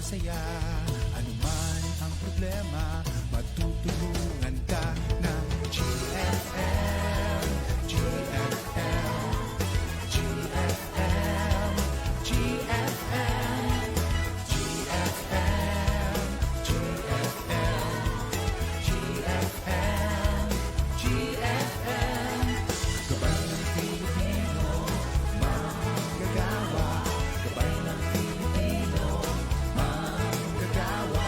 masaya. Ano man ang problema, matutulungan ka ng GFM. GFM, GFM, GFM, GFM, GFM, GFM, GFM. Gabay ng Pilipino, manggagawa. Gabay ng Pilipino, manggagawa.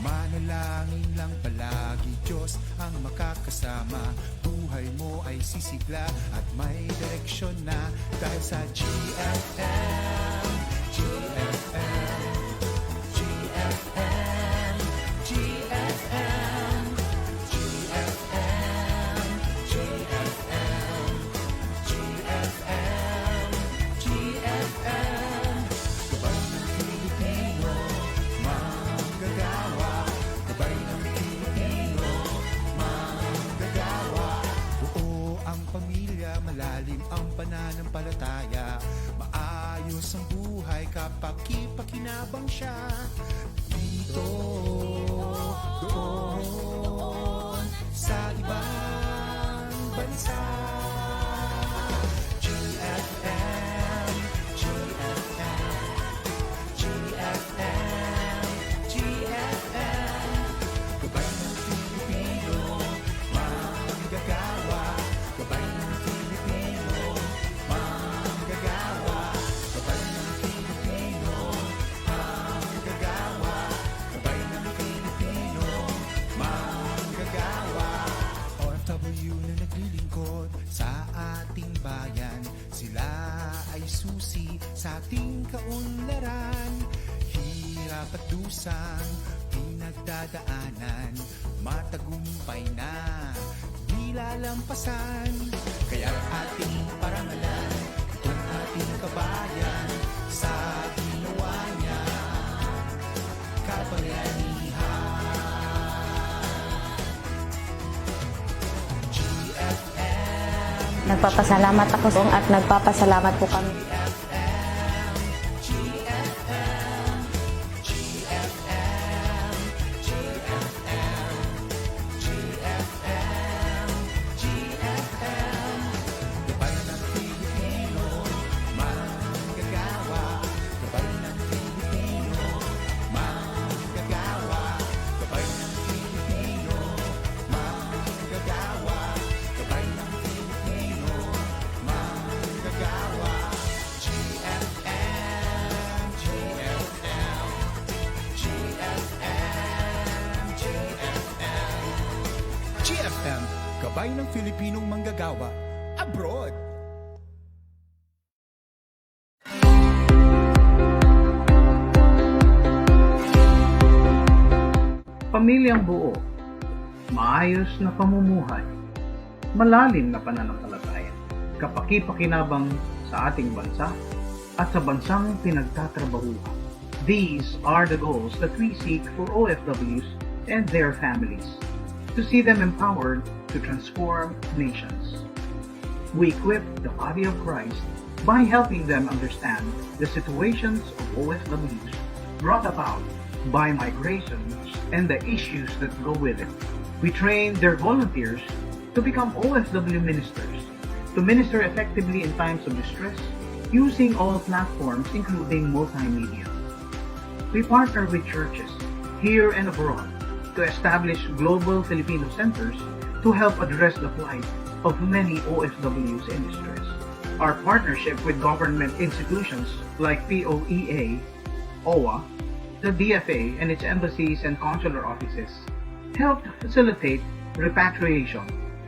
Manalangin lang palagi, Diyos ang makakasama. Buhay mo ay sisigla at may direksyon na dahil sa GFM. GFM, GFM, GFM, GFM, GFM, GFM, GFM. Gabay ng Pilipino, manggagawa. Gabay ng Pilipino, manggagawa. Buo ang pamilya, malalim ang pananampalataya. Maayos ang buhay kapag kipakinabang siya. Dito, doon, sa ibang bansa. GFM, GFM, GFM, GFM. Gabay ng Pilipino, manggagawa. Gabay ng Pilipino, manggagawa. Gabay ng Pilipino, manggagawa. Gabay ng Pilipino, manggagawa. OFW na naglilingkod sa ating bayan, sila ay susi sa ating kaunlaran. Hirap at dusang pinagdadaanan, matagumpay na di lalampasan. Kaya ating parangalan itong ating kabayan sa ginawa niya kapangyarihan. GFM, Nagpapasalamat ako at nagpapasalamat po kami. GFM, GFM, GFM, GFM, GFM. Gabay ng Pilipino, manggagawa. Gabay ng Pilipino, manggagawa. Gabay ng Pilipino, manggagawa. Gabay ng Pilipino, manggagawa. GFM, GFM, GFM, GFM. GFM, Gabay ng Filipinong Manggagawa, abroad. Pamilyang buo, maayos na pamumuhay, malalim na pananampalataya, kapaki-pakinabang sa ating bansa at sa bansang pinagtatrabahuhan. These are the goals that we seek for OFWs and their families, to see them empowered to transform nations. We equip the body of Christ by helping them understand the situations of OFWs brought about by migrations and the issues that go with it. We train their volunteers to become OFW ministers, to minister effectively in times of distress using all platforms including multimedia. We partner with churches here and abroad to establish global Filipino centers to help address the plight of many OFWs in distress. Our partnership with government institutions like POEA, OWA, the DFA and its embassies and consular offices helped facilitate repatriation,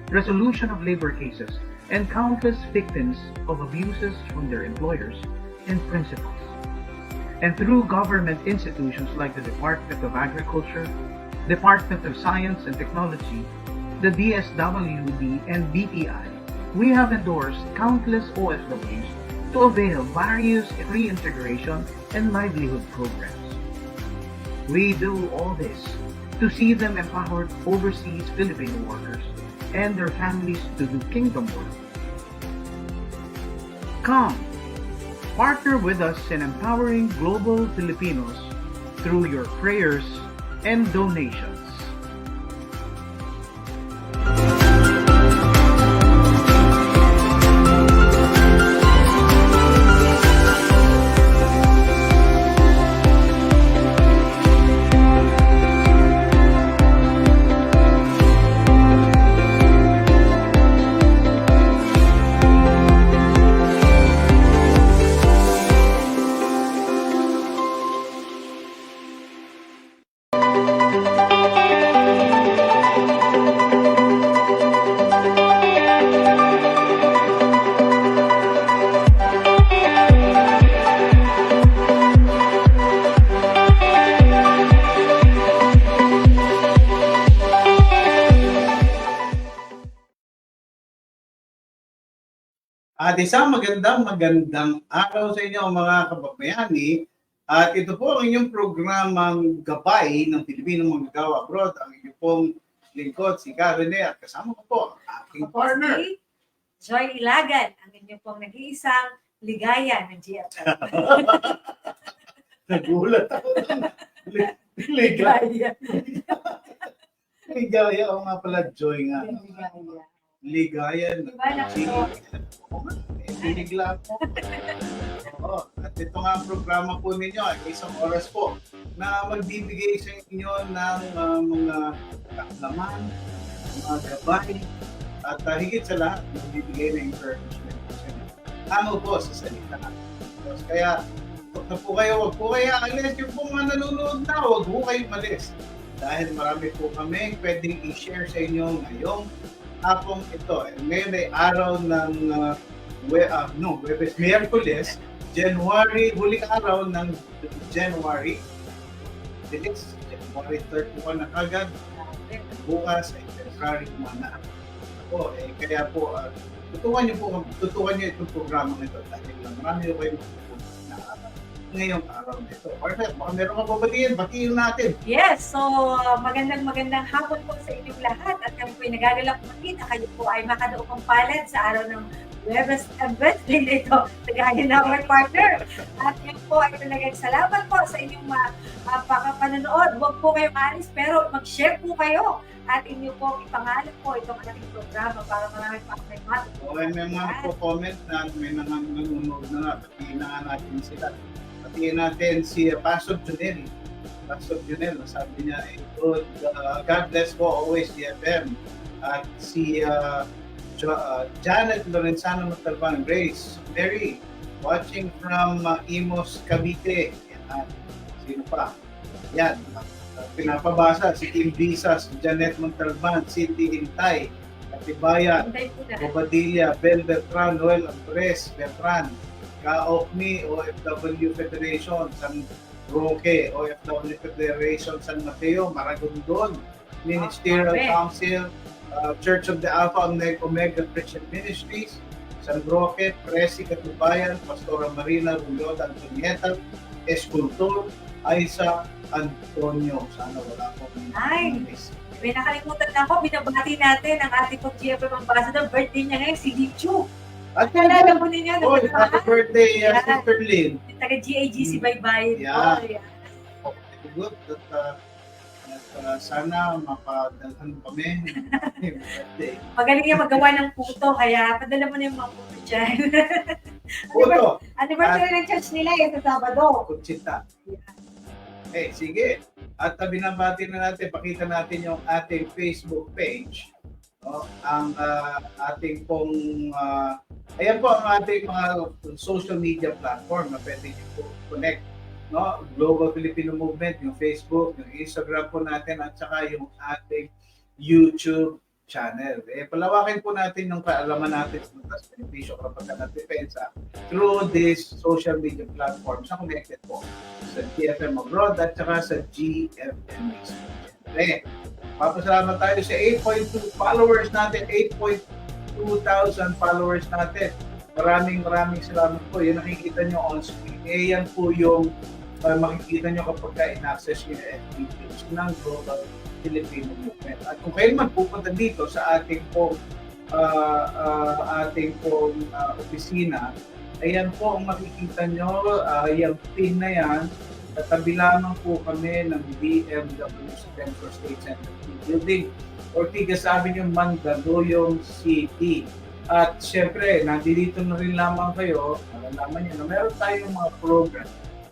resolution of labor cases, and countless victims of abuses from their employers and principals. And through government institutions like the Department of Agriculture, Department of Science and Technology, the DSWD, and BPI, we have endorsed countless OFWs to avail various reintegration and livelihood programs. We do all this to see them empowered overseas Filipino workers and their families to do kingdom work. Come, partner with us in empowering global Filipinos through your prayers and donations. At isang magandang araw sa inyo mga kababayani. At ito po ang inyong programang Gabay ng Pilipinong Manggagawa Abroad. Ang inyong pong lingkod, si Karene, at kasama ko po ang aking partner. Si Joy Ilagan, ang inyong pong nag-iisang ligaya ng GFM. Nagulat ako. Ligaya. Ligaya. Ligaya. O nga pala, Joy nga. Ligaya. Ligaya. Diba nakatawa? Binigla po. Oo. At ito nga ang programa po ninyo ay isang oras po na magbibigay sa inyo ng mga kaalaman, mga gabay, at higit sa lahat, magbibigay ng encouragement po sa inyo. Tama po sa salita. Kaya, huwag po kayo alis. Yung po mga nanonood na, huwag po kayo malis. Dahil marami po kami pwedeng i-share sa inyo ngayong hapong ito. Ngayon ay araw ng Miyerkules, January, huling araw ng January. January 31 na kagad. Bukas ay February 1 na. Ako, kaya po, tutukan niyo itong programa nito dahil marami ko kayo na ngayong araw nito. Alright, baka meron ka batiin natin. Yes, so magandang hapon po sa inyong lahat at kami po ay nagagalak makita kayo po ay makadaupang palad sa araw ng Webes and Wednesday nito, kagaya na our partner. At yun po ay talagang salamat po sa inyong panonood. Huwag po kayo maalis pero mag-share po kayo at inyo po ipangalan po itong ating programa para marami pa may Okay, may mga po-comment na may nanonood na nga. Batiin na nga natin sila. Batiin natin si Pastor Junel. Pastor Junel, sabi niya, God bless po always DFM. At si Janet Lorenzano Montalban, Grace, Mary, watching from Imos, Cavite. Yan. Sino pa? Yan. Pinapabasa si Kim Visas, Janet Montalban, City Hintay, Katibayan, Bobadilla, Bel Bertran, Noel Andres, Bertran, Kaokmi, OFW Federation, San Roque, OFW Federation, San Mateo, Maragondon, Ministerial Council, Church of the Alpha Omega Christian Ministries, San Roque, Presi, Katibayan, Pastora Marina Rulot, Antonieta, Escultor, Aisa, Antonio. Sana wala po. Nice. May nakalimutan na ako, binabati natin ang ating GFM Ambassador. Birthday niya ngayon, si Lichu. At Kalala mo ninyo, happy birthday, Sister Lynn. Taga-GAGC Baybayin. Yeah. Oh, yeah. Okay, good. Sana mapadalhan kami ng birthday. Magaling niya magawa ng puto, kaya padala mo na yung mga puto dyan. Puto! Anniversary ng church nila yung sa Sabado. Kutsita. Okay, sige. At binabati na natin, pakita natin yung ating Facebook page. No? Ang ating pong, ayan po ang ating mga social media platform na pwede nyo po connect. No? Global Filipino Movement, yung Facebook, yung Instagram po natin, at saka yung ating YouTube channel. Palawakin po natin yung kaalaman natin sa benepisyo kapag nagdepensa through this social media platforms na connected po sa GFM Abroad at saka sa GFM Facebook. Papasalamat tayo sa 8.2 followers natin, 8.2,000 followers natin. Maraming salamat po. Yung nakikita nyo on screen. Yan po yung makikita nyo kapag in-access yung FB page ng Global Filipino Movement. At kung kayo man pupunta dito sa ating pong opisina, ayan po ang makikita nyo, yung pin na yan Katabi lamang po kami ng BMW Central State Center Building, Ortigas Avenue, Mandaluyong City. At syempre, nandito na rin lamang kayo, malalaman niyo na meron tayong mga program.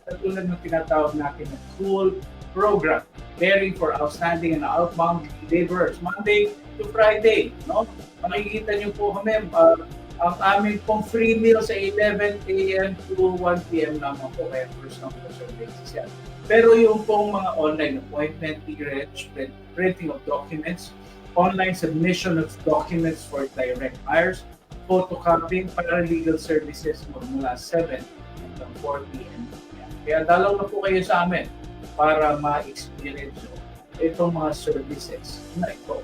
Katulad ng tinatawag natin na school program, caring for outstanding and outbound laborers, Monday to Friday. No? Makikita niyo po kami, ang aming pong free meal sa 11 a.m. to 1 p.m. naman po, kaya first come first served basis yan. Pero yung pong mga online appointment, printing of documents, online submission of documents for direct hires, photocopying, paralegal services mula 7 hanggang 4 p.m. Kaya dalaw na po kayo sa amin para ma-experience itong mga services na ito.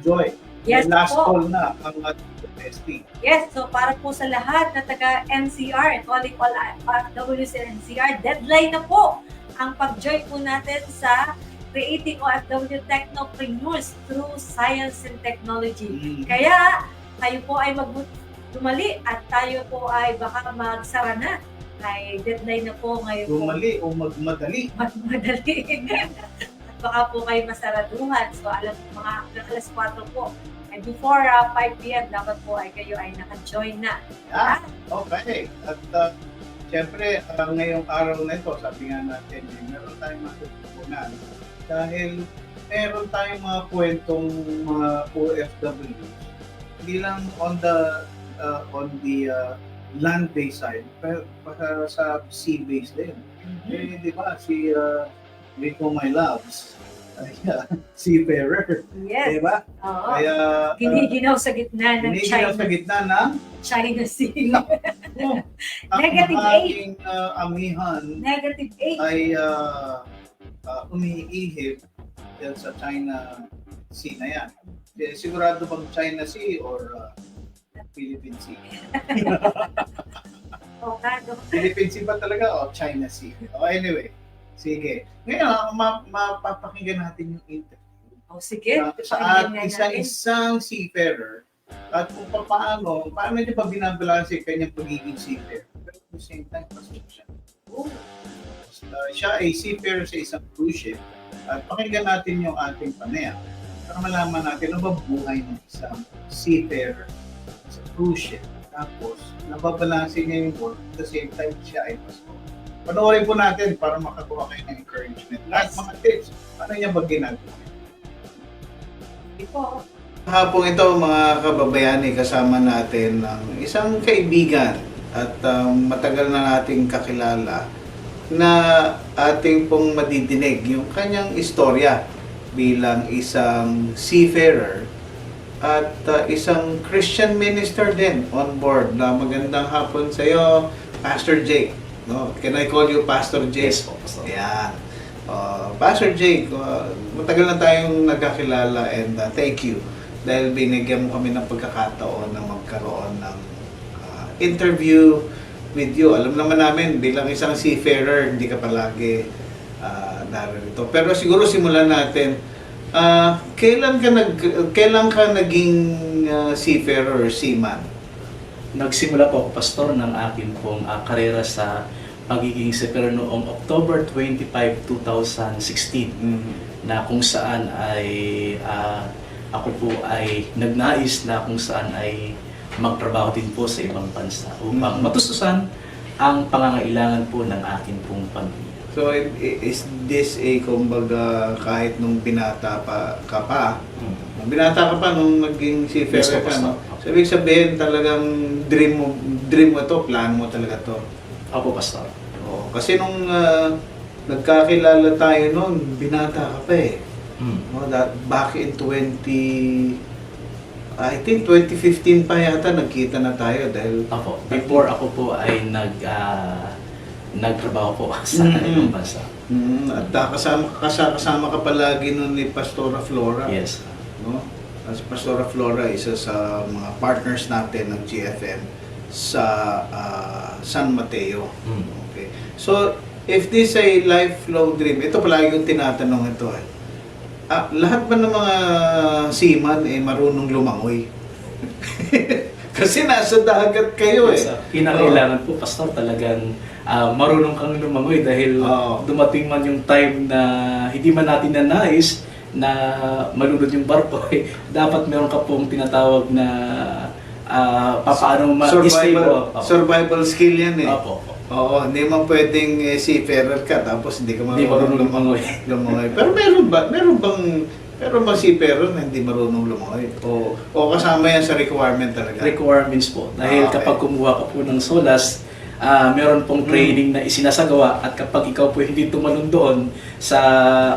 Joy, Yes may last po. call na ang ating testing. Yes, so para po sa lahat na taga NCR and calling all OFWs in NCR, deadline na po ang pag-join po natin sa Creating OFW Technopreneurs through Science and Technology. Kaya kayo po ay dumali at tayo po ay baka magsara na. Ay deadline na po ngayon po. Dumali o magmadali. Magmadali. At baka po kayo masaraduhan. So alam mga alas 4 po. And before 5 p.m. dapat po ay kayo ay naka-join na. Yeah, okay. At siyempre, ngayong araw na ito, sabi nga natin, meron tayong matutunan. Dahil meron tayong mga kwentong mga OFWs. Hindi lang on the land-based side, pero sa sea-based din. Eh, di ba, si Rico My Loves, seafarer. Yes. Di ba? Oo. Kaya, Giniginaw sa gitna ng hiniginaw sa gitna ng China Sea. ang Negative aking amihan Negative 8. ay umiihip dyan sa China Sea na yan. Sigurado bang China Sea or Philippine Sea? Oo nga, no? Philippine Sea ba talaga o China Sea? Oh, anyway, sige. Ngayon, mapapakinggan natin yung interview Oh, sige. sa Pakinggan nga natin. isang seafarer at kung paano niya pa binabalanse yung kanyang pagiging seafarer. Pero at the same time, pasok siya. Oh, Siya ay seafarer sa isang cruise ship at pakinggan natin yung ating panayam para malaman natin ano ba buhay ng isang seafarer sa cruise ship. Tapos, nababalanse niya yung work at the same time siya ay pasok. Panoorin po natin para makakuha kayo ng encouragement. At Yes. mga tips, ano niya ba ginagawa? ito. Hapong ito mga kababayani, kasama natin ang isang kaibigan at matagal na nating kakilala na ating pong madidinig yung kanyang istorya bilang isang seafarer at isang Christian minister din on board. Magandang hapon sa iyo, Pastor Jake. No? Can I call you Pastor Jake? Yes po, Pastor. Ayan. Pastor Jake, matagal na tayong nagkakilala and thank you dahil binigyan mo kami ng pagkakataon na magkaroon ng interview with you. Alam naman namin, bilang isang seafarer, hindi ka palagi narito. Pero siguro simulan natin, kailan ka naging seafarer or seaman? Nagsimula po ako, Pastor, ng akin pong karera sa pagiging seafarer noong October 25, 2016 na kung saan ay ako po ay nagnais na kung saan ay magtrabaho din po sa ibang bansa upang matustusan ang pangangailangan po ng akin pong pamilya. So, is this kumbaga, kahit nung binata ka pa, nung naging seafarer Yes, po, ka, no? Pastor. So, ibig sabihin talagang dream mo to, plano mo talaga to. Opo, Pastor. Oo, kasi nung nagkakilala tayo noon, binata ka pa eh. No, back in 2015 pa yata nagkita na tayo dahil Opo. Before ako po ay nagtrabaho po sa ibang bansa. at kasama ka palagi noon ni Pastora Flora. Yes. No? Si Pastora Flora, isa sa mga partners natin ng GFM sa San Mateo. Okay. So, if this ay lifelong dream, ito palagi yung tinatanong ito eh. Lahat ba ng mga seaman marunong lumangoy? Kasi nasa dagat kayo eh. So, kinakailangan po, Pastor, talagang marunong kang lumangoy dahil Oo. dumating man yung time na hindi man natin nanais na malunod yung barko, dapat meron ka pong tinatawag na paano Survival skill yan eh. Opo. Oo, hindi man pwedeng seafarer ka tapos hindi ka Hindi marunong lumangoy. lumangoy. Pero meron bang seafarer na hindi marunong lumangoy? O kasama yan sa requirement talaga? Requirements po. Dahil Okay. kapag kumuha ka po ng SOLAS, meron pong training na isinasagawa at kapag ikaw po hindi tumalon doon sa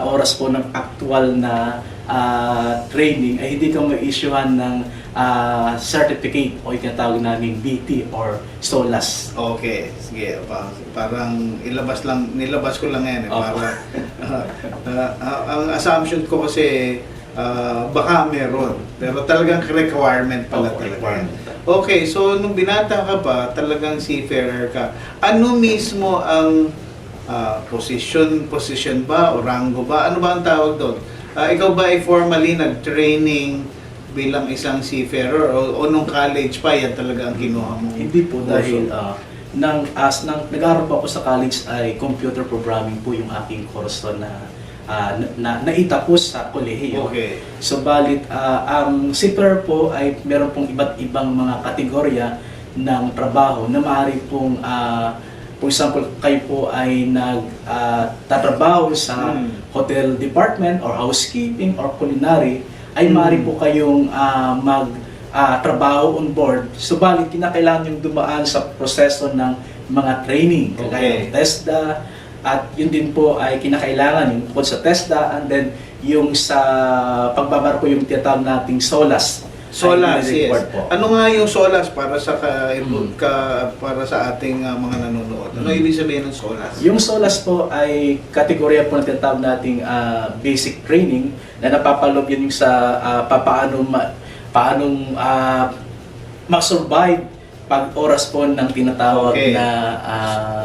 oras po ng actual na training ay hindi ka ma-issuehan ng certificate o itinatawag namin BT or SOLAS. Okay, sige. Parang nilabas ko lang yan eh. Opo. Para, ang assumption ko kasi baka meron. Pero talagang requirement pala Opo, talaga. requirement. Okay, so nung binata ka pa, talagang seafarer ka. Ano mismo ang position ba o rango ba? Ano ba ang tawag doon? Ikaw ba ay formally nag-training bilang isang seafarer o nung college pa yan talaga ang kinuha mo? Hindi po dahil nag-aaral po ako sa college ay computer programming po yung aking course doon na naitapos sa kolehiyo. Okay. So balit ang seafarer po ay meron pong iba't ibang mga kategorya ng trabaho na maaari pong for example, kayo po ay nagtatrabaho sa hotel department or housekeeping or culinary, ay maaari po kayong magtrabaho on board. Subalit, kinakailangan yung dumaan sa proseso ng mga training, kagaya ng TESDA, at yun din po ay kinakailangan yung tungkol sa TESDA, and then yung sa pagbabarko yung tinatawag nating SOLAS. SOLAS, Ay, yes. po. Ano nga yung SOLAS para sa para sa ating mga nanonood? Ano ibig sabihin ng SOLAS? Yung SOLAS po ay kategorya po na tinatawag nating basic training na napapalob yun yung sa paanong mag-survive pag oras po ng tinatawag Okay. na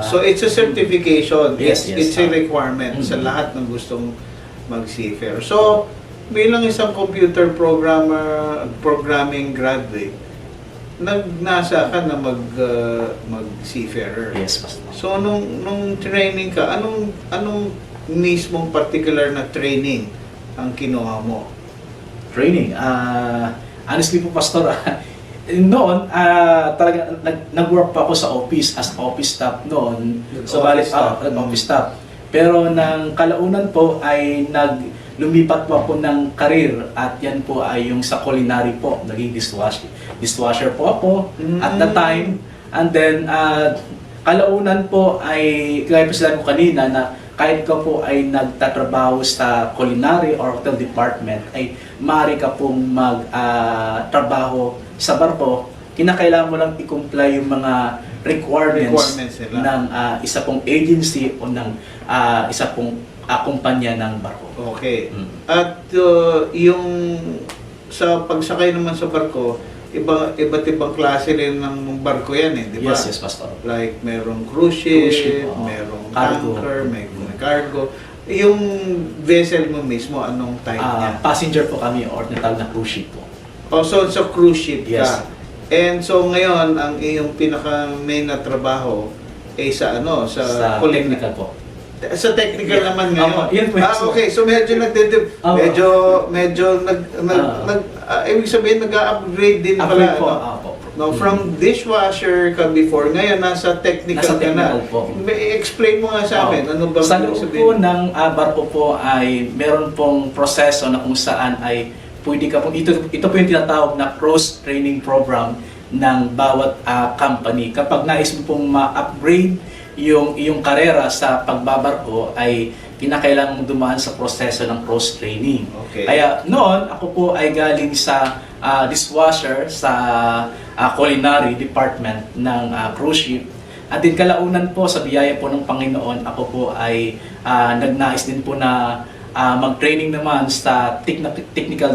So it's a certification. Yes, It's a requirement sa lahat ng gustong mag-seafarer. So bilang isang computer programming graduate, nasa ka na mag-seafarer. yes, Pastor. So nung training ka, anong mismong particular na training ang kinuha mo? Training. Honestly po, Pastor, noon, talaga nag-work pa ako sa office as office staff noon. So, Office staff. office staff. Pero nang kalaunan po ay lumipat po ako ng career at yan po ay yung sa culinary po. Naging dishwasher po ako at the time. And then, kalaunan po ay, kaya po sila ko kanina na kahit ka po ay nagtatrabaho sa culinary or hotel department, ay maaari ka pong magtrabaho sa barko, kinakailangan mo lang i-comply yung mga requirements nila. ng isa pong agency o ng isa pong kumpanya ng barko. Okay. At yung sa pagsakay naman sa barko, iba't ibang klase rin ng barko yan eh, di ba? Yes, Pastor. Like merong cruise ship, oo. merong Cargo. tanker, may cargo. Yung vessel mo mismo, anong type niya? Passenger po kami or tinatawag na cruise ship po. Oh, so sa cruise ship Yes. ka. And so ngayon, ang iyong pinaka main na trabaho ay sa Sa technical po. Sa technical naman ngayon. Yun po yun. Okay, so medyo ibig sabihin nag-upgrade din pala. Upgrade po. No, from dishwasher ka before, ngayon nasa technical Nasa ka na. technical po. Explain mo nga sa amin, ano ba Sa ibig loob po ng barko po ay meron pong proseso na kung saan ay pwede ka pong, ito po yung tinatawag na cross-training program ng bawat company. Kapag nais mo pong ma-upgrade yung iyong karera sa pagbabarko ay kinakailangan mong dumaan sa proseso ng cross-training. Okay. Kaya noon, ako po ay galing sa dishwasher sa culinary department ng cruise ship. At din kalaunan po sa biyaya po ng Panginoon, ako po ay nagnais din po na mag-training naman sa technical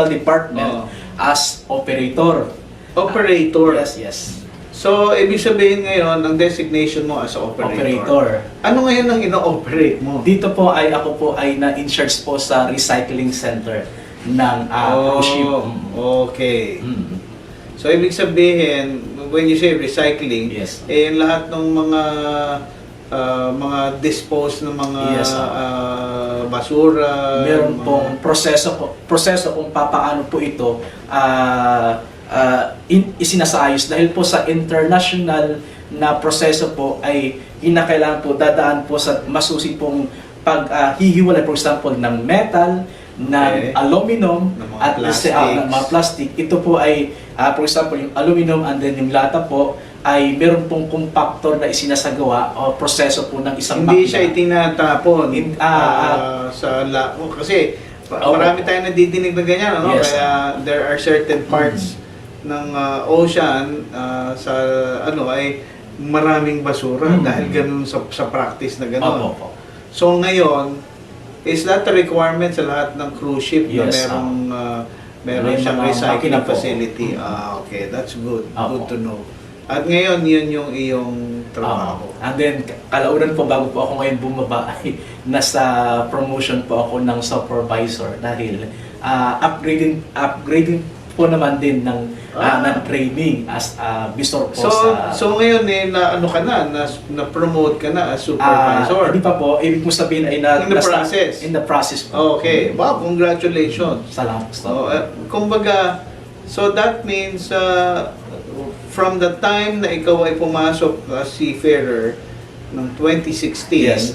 department as operator. Operator. Yes. So, ibig sabihin ngayon, ang designation mo as operator. Ano ngayon ang ino-operate mo? Dito po ay ako po ay na-in-charge po sa recycling center ng cruise ship. Okay. So, ibig sabihin, when you say recycling, Yes. lahat ng mga dispose ng mga Yes, basura. Meron mga- pong proseso kung papaano po ito isinasayos dahil po sa international na proseso po ay kinakailangan po dadaan po sa masusi pong paghihiwalay, for example, ng metal, ng Okay. aluminum, Ng mga at ng mga plastic. Ito po ay, for example, yung aluminum and then yung lata po ay meron pong compactor na isinasagawa o proseso po ng isang Hindi makina. siya itinatapon sa kasi Opo. marami tayong nadidinig na ganyan, ano? Yes. Kaya there are certain parts ng ocean sa ay maraming basura dahil ganun sa practice na ganun. Opo. So ngayon, is that a requirement sa lahat ng cruise ship na Yes, meron may siyang mga recycling makina po. facility? Okay, that's good. Good Opo. to know. At ngayon, yun yung iyong trabaho. And then, kalaunan po bago po ako ngayon bumaba ay nasa promotion po ako ng supervisor dahil upgrading po naman din ng training as visor po sa... So ngayon na-promote ka na as supervisor. Hindi pa po, ibig mo sabihin ay In the process. In the process po. Okay. Wow, congratulations. Salamat po. Kumbaga, so that means from the time na ikaw ay pumasok as seafarer ng 2016 Yes.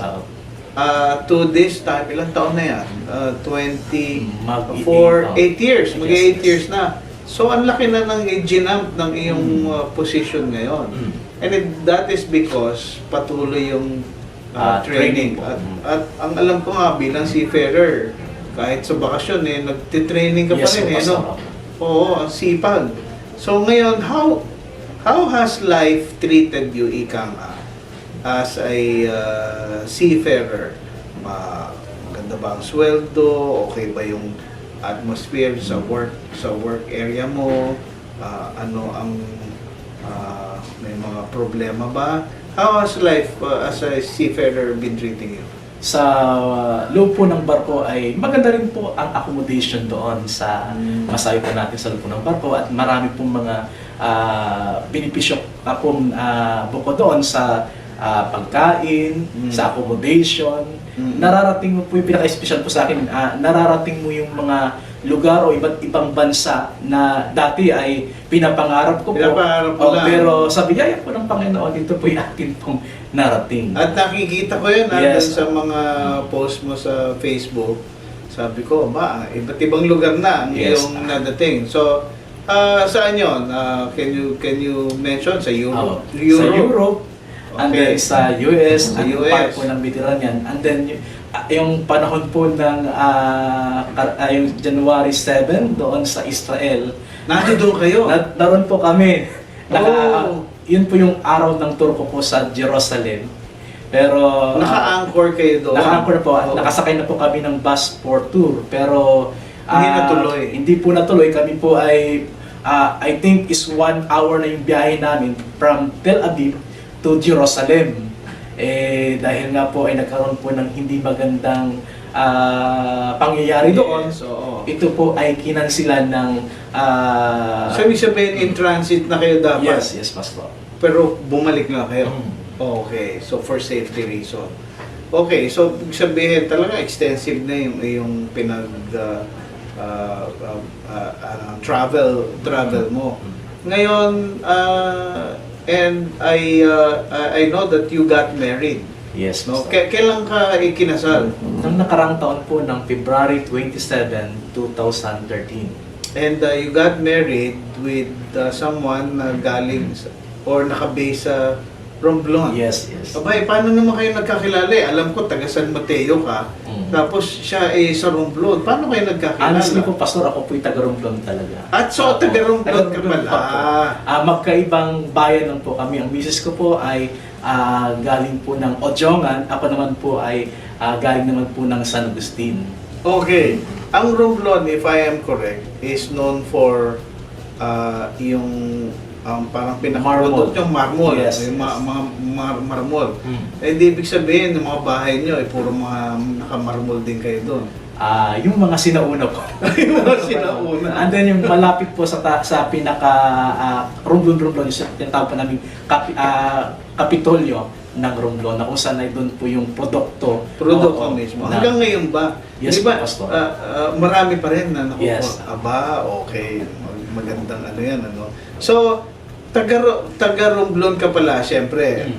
to this time, ilang taon na yan? 8 years. Yes, Mag-8 yes. years na. So, ang laki na ng ginamp ng iyong position ngayon. And that is because patuloy yung training. Training po. At ang alam ko nga bilang seafarer, kahit sa bakasyon nagtitraining ka pa Yes, rin Pastor. no? Oo, ang sipag. So ngayon, how has life treated you, Ika nga, as a seafarer? Maganda ba ang sweldo? Okay ba yung atmosphere sa work area mo? Ano ang may mga problema ba? How has life as a seafarer been treating you? Sa loob po ng barko ay maganda rin po ang accommodation doon sa masayo po natin sa loob po ng barko at marami pong mga benepisyo akong bukod doon sa pagkain, sa accommodation. Nararating mo po yung pinaka-special po sa akin, nararating mo yung mga lugar o iba't ibang bansa na dati ay pinapangarap ko po. Pinapangarap ko lang. Pero sa biyaya po ng Panginoon, ito po yung akin pong narating. At nakikita ko yun Yes. sa mga post mo sa Facebook. Sabi ko, iba't ibang lugar na ang Yes. iyong nadating. So, saan yun? Can you mention? Sa Europe? Sa Europe, and Okay. then sa US, Sa at US. part po ng Mediterranean. And then yung panahon po ng yung January 7 doon sa Israel. Nandito kayo? Naroon po kami. Oh. Yun po yung araw ng tour ko po sa Jerusalem. Pero Naka-anchor kayo doon? naka-anchor po. Oo. Nakasakay na po kami ng bus for tour. Pero Hindi natuloy. Hindi po natuloy. Kami po ay I think is 1 hour na yung biyahe namin from Tel Aviv to Jerusalem. Dahil nga po ay nagkaroon po ng hindi magandang pangyayari doon. Yes, oo. Ito po ay kinansilan ng So, ibig sabihin, in transit na kayo dapat? yes, Pastor. Pero bumalik na kayo? Mm. Okay, so for safety reason. Okay, so ibig sabihin talaga extensive na yung travel mo. Ngayon, and I know that you got married. Yes, No? Pastor. Kailan ka ikinasal? Nang nakarang taon po ng February 27, 2013. And you got married with someone na galing or nakabase sa Romblon. Yes, yes. Abay, paano naman kayo nagkakilala? Alam ko, taga San Mateo ka. Tapos siya sa Romblon. Paano kayo nagkakilala? Honestly po, Pastor, ako po'y taga-Romblon talaga. At so, taga Romblon ka pala. Magkaibang bayan lang po kami. Ang misis ko po ay galing po ng Ojongan. Ako naman po ay galing naman po ng San Agustin. Okay. Ang Romblon, if I am correct, is known for yung parang pinaka-product yung marmol. Yes, Yung yes. mga marmol. Mm. Eh, di ibig sabihin, yung mga bahay nyo, puro mga nakamarmol din kayo doon. Yung mga sinauna po. Yung mga sinauna. And then yung malapit po sa pinaka Romblon, yung tinatawag po namin Kapitolyo ng Romblon, na kung saan ay doon po yung produkto. Produkto mismo. Hanggang ngayon ba? Yes, Di ba, Pastor. marami pa rin na nakukuha. Yes. Aba, okay. Magandang ano yan, ano. So, taga Romblon ka pala, syempre,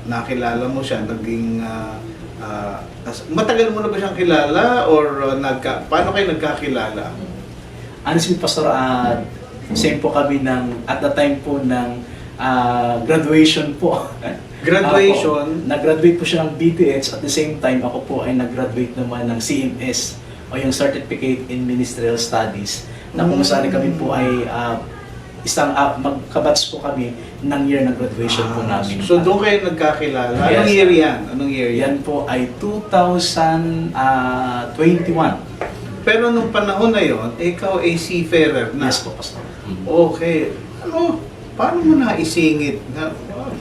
nakilala mo siya, naging, matagal mo na ba siyang kilala or paano kayo nagkakilala? Honestly, Pastor, same po kami at the time po ng graduation po. Graduation? Nag-graduate po siya ng BTH, at the same time ako po ay nag-graduate naman ng CMS o yung Certificate in Ministerial Studies, na kung saan kami po ay magkabatch po kami ng year ng graduation po namin. So doon kayo nagkakilala? Yes. Anong year yan? Anong year yan? Yan po ay 2021. Pero nung panahon na yon, ikaw ay seafarer na. Yes po, Pastor. Okay. Paano mo naisingit?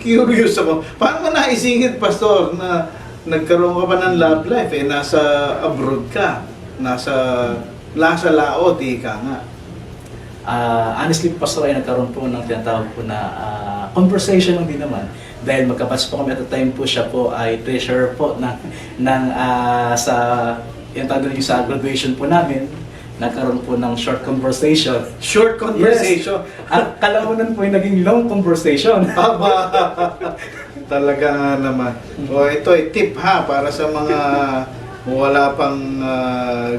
Curious ako. Paano mo naisingit, Pastor, na nagkaroon ka pa ng love life? Nasa abroad ka. Nasa laot, ika nga. Honestly, Pastor, ay nagkaroon po ng tinatawag po na conversation lang din naman. Dahil magkabatch po kami at the time po, siya po ay treasurer po yung tawag yung sa graduation po namin. Nagkaroon po ng short conversation. Short conversation? Yes. At kalaunan po yung naging long conversation. Aba, talaga nga naman. O ito ay tip ha, para sa mga wala pang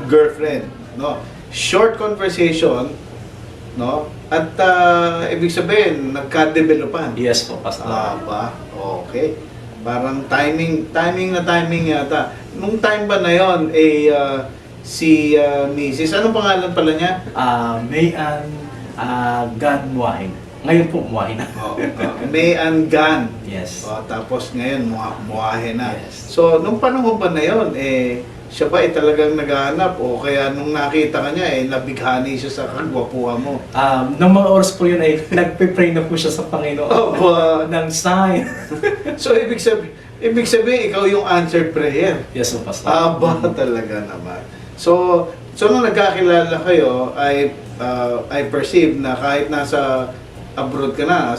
girlfriend. No? Short conversation, no? At ibig sabihin, nagka-developan. Yes po, Pastor. Aba, okay. Parang timing yata. Nung time ba na yon, si Mrs. Anong pangalan pala niya? Mayan Ganwine. Ngayon po, muwahe na. May Gan. Yes. Tapos ngayon, muwahe na. Yes. So, nung panahon ba na yon, siya ba talagang naghahanap o kaya nung nakita ka niya, nabighani siya sa kagwapuhan mo? Nung mga oras po yun ay nagpe-pray na po siya sa Panginoon ng sign. So, ibig sabihin, ikaw yung answered prayer. Yes, po, Pastor. Aba, talaga naman. So nung nagkakilala kayo, I perceive na kahit nasa abroad ka na,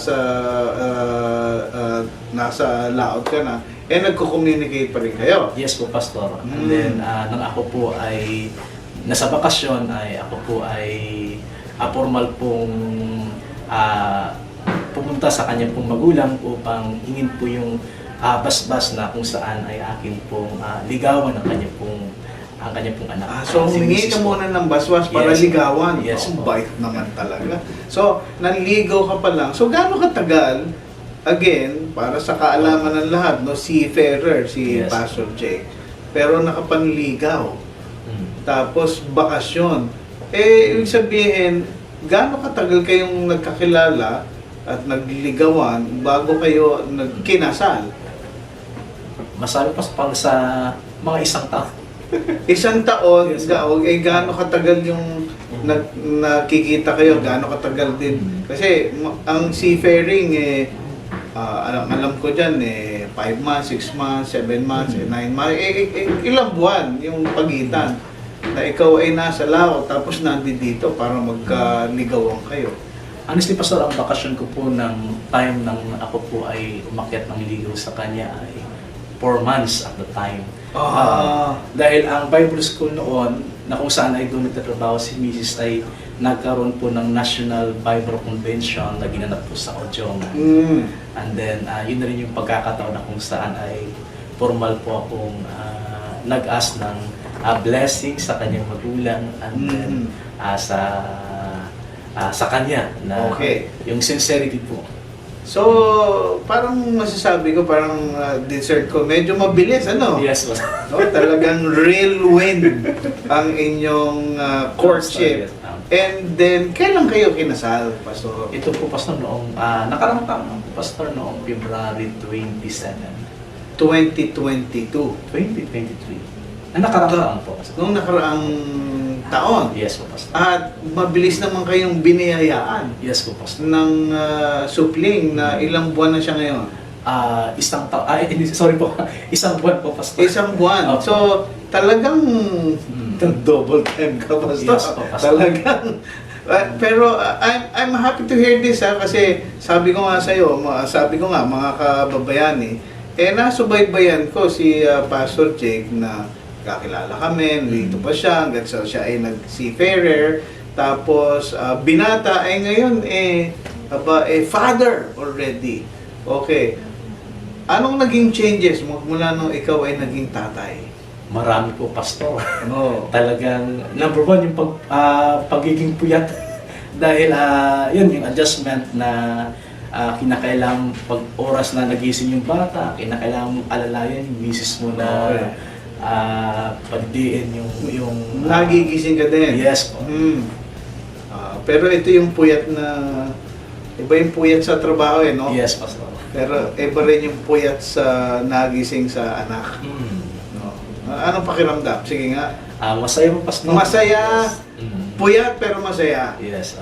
nasa laot ka na, nagko-communicate pa rin kayo. Yes po, Pastor. And then, nang ako po ay nasa bakasyon, ay ako po ay formal pong pumunta sa kanyang pong magulang upang hingin po yung basbas na kung saan ay akin pong ligawan ang kanyang pong anak. So, Si humingi ka Mrs. po. muna ng baswas para Yes. ligawan. Yes, Ang po. bait naman talaga. So, nanligaw ka pa lang. So, gaano katagal, again, para sa kaalaman ng lahat, no, seafarer, si Yes. Pastor Jake, pero nakapanligaw. Tapos, bakasyon. Ibig sabihin, gaano katagal kayong nagkakilala at nagligawan bago kayo nagkinasal? Masabi pa sa mga isang taon. Isang taon, Yes, gaano katagal yung nakikita kayo, gaano katagal din. Kasi ang seafaring, alam ko dyan, 5 months, 6 months, 7 months, 9 months, ilang buwan yung pagitan na ikaw ay nasa laot tapos nandito para magkaligawan kayo. Honestly, Pastor, ang bakasyon ko po ng time nang ako po ay umakyat ng ligaw sa kanya ay 4 months at the time. Dahil ang Bible School noon, na kung saan ay doon nagtatrabaho si Mrs. ay nagkaroon po ng National Bible Convention na ginanap po sa Ojonga. And then, yun na rin yung pagkakataon na kung saan ay formal po akong nag-ask ng blessing sa kanyang magulang and then sa kanya na yung sincerity po. So, parang masasabi ko, parang dessert ko, medyo mabilis, ano? Yes, No, talagang real win ang inyong courtship. And then, kailan kayo kinasal, Pastor? Ito po, Pastor, noong nakarang taon po, Pastor, noong February 27, 2022. 2023. Nakarang taon po, Pastor. Nung nakaraang taon. Yes po, Pastor. At mabilis naman kayong biniyayaan Yes po, Pastor. ng supling na ilang buwan na siya ngayon. Sorry po, isang buwan po, Pastor. Isang buwan. Opo. So, talagang double time ka, Pastor. Yes po, Pastor. Talagang. Pero I'm happy to hear this kasi sabi ko nga sa iyo, sabi ko nga mga kababayani, nasubaybayan ko si Pastor Jake na kakilala kami, dito pa siya, hanggang siya ay nag-seafarer, tapos binata ay ngayon father already. Okay. Anong naging changes mula nung ikaw ay naging tatay? Marami po, Pastor. No. Talagang number one yung pagiging puyat dahil yun yung adjustment na kinakailangan pag oras na nagising yung bata, kinakailangan mong alalayan yung misis mo na pagdiin yung Nagigising ka din? yes po. Pero ito yung puyat na, iba yung puyat sa trabaho no? Yes, Pastor. Pero iba rin yung puyat sa nagising sa anak. No? Anong pakiramdam? Sige nga. Masaya po, Pastor. Masaya, puyat pero masaya. Yes.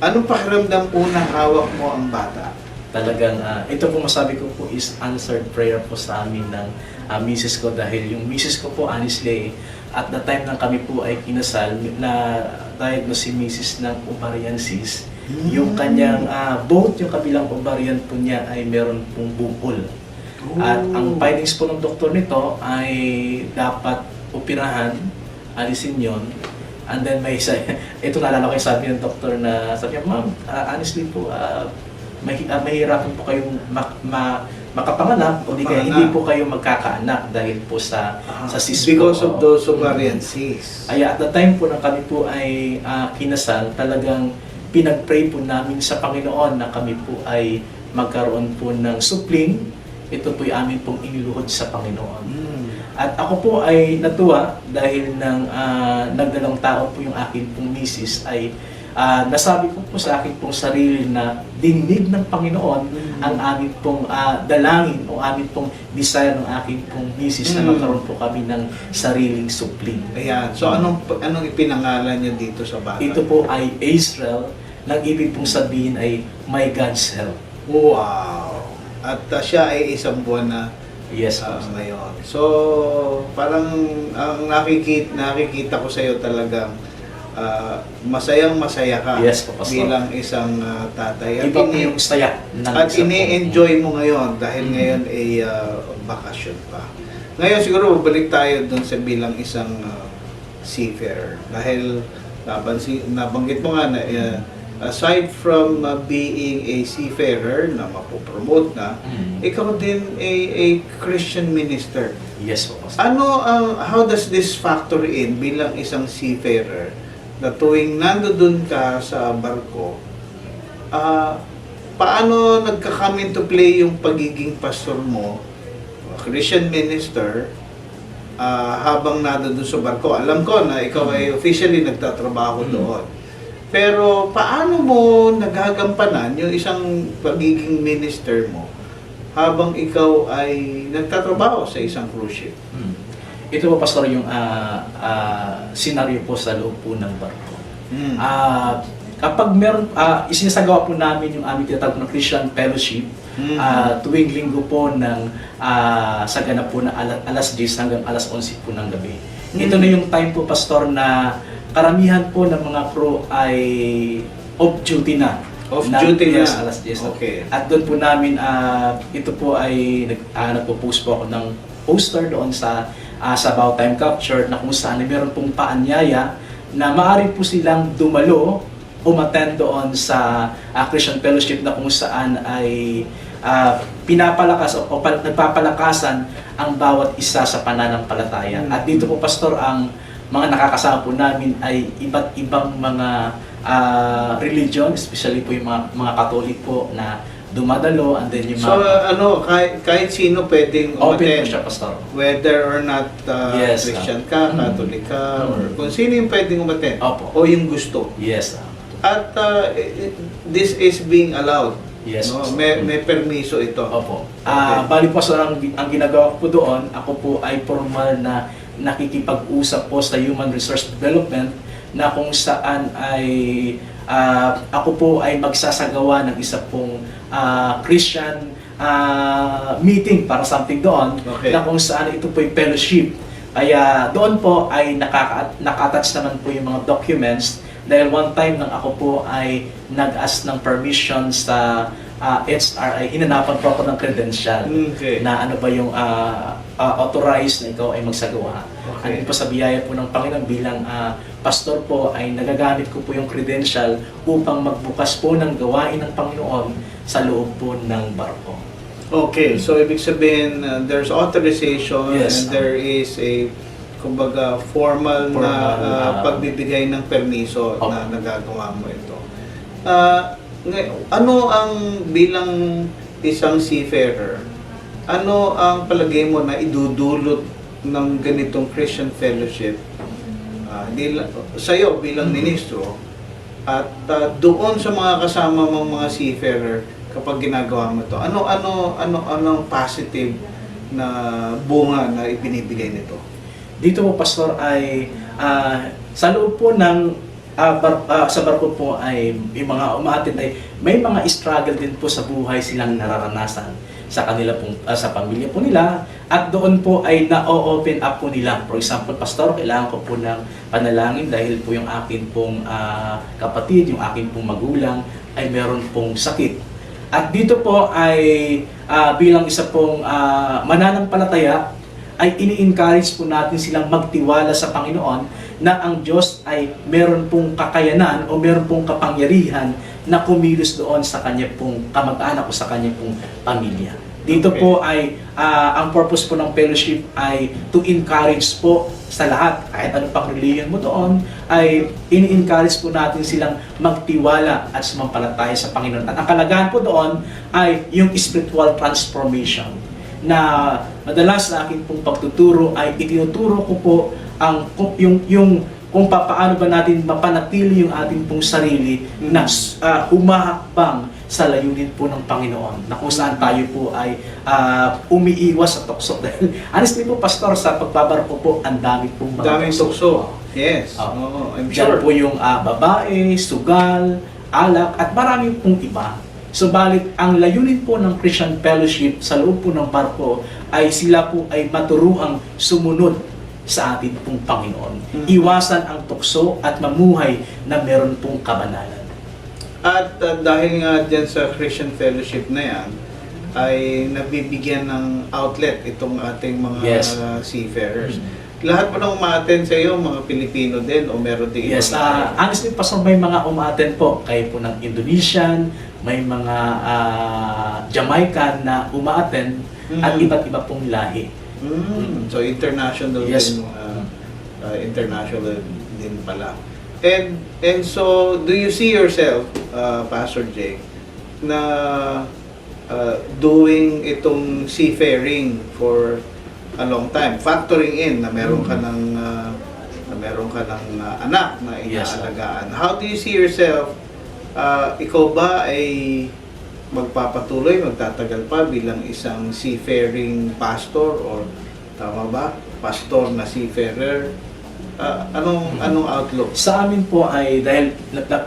Anong pakiramdam unang hawak mo ang bata? Talagang ito po masabi ko po is answered prayer po sa amin ng misis ko dahil yung misis ko po honestly at the time nang kami po ay kinasal na diagnose si misis ng ovarian cyst. Yung kanyang both yung kabilang ovarian po niya ay meron pong bukol. At ang findings po ng doktor nito ay dapat operahan, alisin yon. And then may isa, ito naalala ko yung sabi ng doktor na sabi niya, ma'am, honestly po, mahirapan po kayong makapanganak o di kaya hindi po kayo magkakaanak dahil po sa cyst Because po. of those ovarian cysts. Ay, at the time po na kami po ay kinasal, talagang pinag-pray po namin sa Panginoon na kami po ay magkaroon po ng supling. Ito po yung amin pong iniluhod sa Panginoon. At ako po ay natuwa dahil nagdalang tao po yung akin pong misis ay nasabi ko po sa akin pong sarili na dinig ng Panginoon ang amin pong dalangin o amin pong desire ng akin pong misis na magkaroon po kami ng sariling supling. Ayan. So anong ipinangalan niya dito sa bata? Ito po ay Israel, nang ibig pong sabihin ay my God's help. Wow! At siya ay isang buwan na Yes, ngayon. So, parang ang nakikita ko sa iyo talagang masayang-masaya ka Yes po, Pastor. bilang isang tatay. At, Iba po yung saya ng at isang ini-enjoy mo ngayon dahil ngayon ay bakasyon pa. Ngayon siguro balik tayo doon sa bilang isang seafarer. Dahil nabanggit mo nga na aside from being a seafarer na mapopromote na, ikaw din a Christian minister. Yes po, Pastor. How does this factor in bilang isang seafarer na tuwing nandoon ka sa barko, paano nagka-come into play yung pagiging pastor mo, Christian minister, habang nandoon sa barko? Alam ko na ikaw ay officially nagtatrabaho doon. Pero paano mo nagagampanan yung isang pagiging minister mo habang ikaw ay nagtatrabaho sa isang cruise ship? Ito po, Pastor, yung senaryo po sa loob po ng barko. Kapag meron, isinasagawa po namin yung aming tinatawag na Christian Fellowship tuwing linggo po ng sa ganap po na alas 10 hanggang alas 11 po ng gabi. Ito na yung time po, Pastor, na karamihan po ng mga crew ay off-duty na. Off-duty na? Yes, alas 10. Okay. At doon po namin, ito po ay nagpo-post po ako ng poster doon sa About Time Capture na kung saan meron pong paanyaya na maaari po silang dumalo, umattend doon sa Christian Fellowship na kung saan ay pinapalakas o nagpapalakasan ang bawat isa sa pananampalataya. At dito po, Pastor, ang mga nakakasama po namin ay iba't ibang mga religion, especially po yung mga Katolik po na dumadalo, and then yung So, mga... kahit sino pwedeng open po umattend, siya, Pastor. whether or not Yes, Christian ka, Catholic ka, or kung sino yung pwedeng umattend, Opo. o yung gusto. Yes. At this is being allowed. Yes. No? May permiso ito. Opo. Okay. Bali po, Pastor, ang ginagawa ko po doon, ako po ay formal na nakikipag-usap po sa Human Resource Development na kung saan ay ako po ay magsasagawa ng isa pong Christian meeting para something doon, Okay. na kung saan ito po yung fellowship. Kaya doon po ay naka-attach naman po yung mga documents, dahil one time nang ako po ay nag-ask ng permission sa HRI, hinanapan po ako ng credential Okay. na ano ba yung authorized na ikaw ay magsagawa. Okay. Ano po sa biyaya po ng Panginoon bilang pastor po ay nagagamit ko po yung credential upang magbukas po ng gawain ng Panginoon sa loob po ng barko. Okay, so ibig sabihin, there's authorization Yes. and there is a, kumbaga, formal na pagbibigay ng permiso Okay. na nagagawa mo ito. Ano ang bilang isang seafarer, ano ang palagay mo na idudulot ng ganitong Christian fellowship sa'yo bilang ministro at doon sa mga kasama mong mga seafarer kapag ginagawa mo to? Ano ang positive na bunga na ibinibigay nito? Dito po, Pastor, ay sa loob po ng sa barko po ay yung mga umaatid ay may mga struggle din po sa buhay silang nararanasan sa kanila pong, sa pamilya po nila, at doon po ay na-open up po nila. For example, Pastor, kailangan ko po ng panalangin dahil po yung akin pong kapatid, yung akin pong magulang ay meron pong sakit. At dito po ay bilang isa pong mananampalataya ay ini-encourage po natin silang magtiwala sa Panginoon na ang Diyos ay meron pong kakayanan o meron pong kapangyarihan na kumilos doon sa kanya pong kamag-anak o sa kanya pong pamilya. Dito Okay. po ay ang purpose po ng fellowship ay to encourage po sa lahat, kahit ano pang religion mo doon, ay ini-encourage po natin silang magtiwala at sumampalataya sa Panginoon. At ang kalagahan po doon ay yung spiritual transformation, na madalas na aking pong pagtuturo ay itinuturo ko po yung kung paano ba natin mapanatili yung ating pong sarili na humahakbang sa layunin po ng Panginoon, na kung saan tayo po ay umiiwas sa tukso. Dahil honestly po, Pastor, sa pagbabarko po, ang dami pong mga Daming tukso. Yes. Oo. I'm Diyan sure. po yung babae, sugal, alak, at marami pong iba. Subalit, ang layunin po ng Christian Fellowship sa loob po ng barko ay sila po ay maturuang sumunod sa ating pong Panginoon. Iwasan ang tukso at mamuhay na meron pong kabanalan. At dahil nga dyan sa Christian Fellowship na yan, ay nabibigyan ng outlet itong ating mga Yes. seafarers. Lahat po na umaattend sa iyo, mga Pilipino din, o meron din Yes, honestly, Pastor, may mga umaattend po. Kayo po ng Indonesian, may mga Jamaican na umaattend, at iba't iba pong lahi. So international Yes. din, international din pala. And so, do you see yourself, Pastor Jake, na doing itong seafaring for a long time, factoring in na meron ka ng anak na Yes, sir. inaalagaan? How do you see yourself? Ikaw ba ay magpapatuloy, magtatagal pa bilang isang seafaring pastor, or tama ba? Pastor na seafarer? Anong outlook? Sa amin po ay, dahil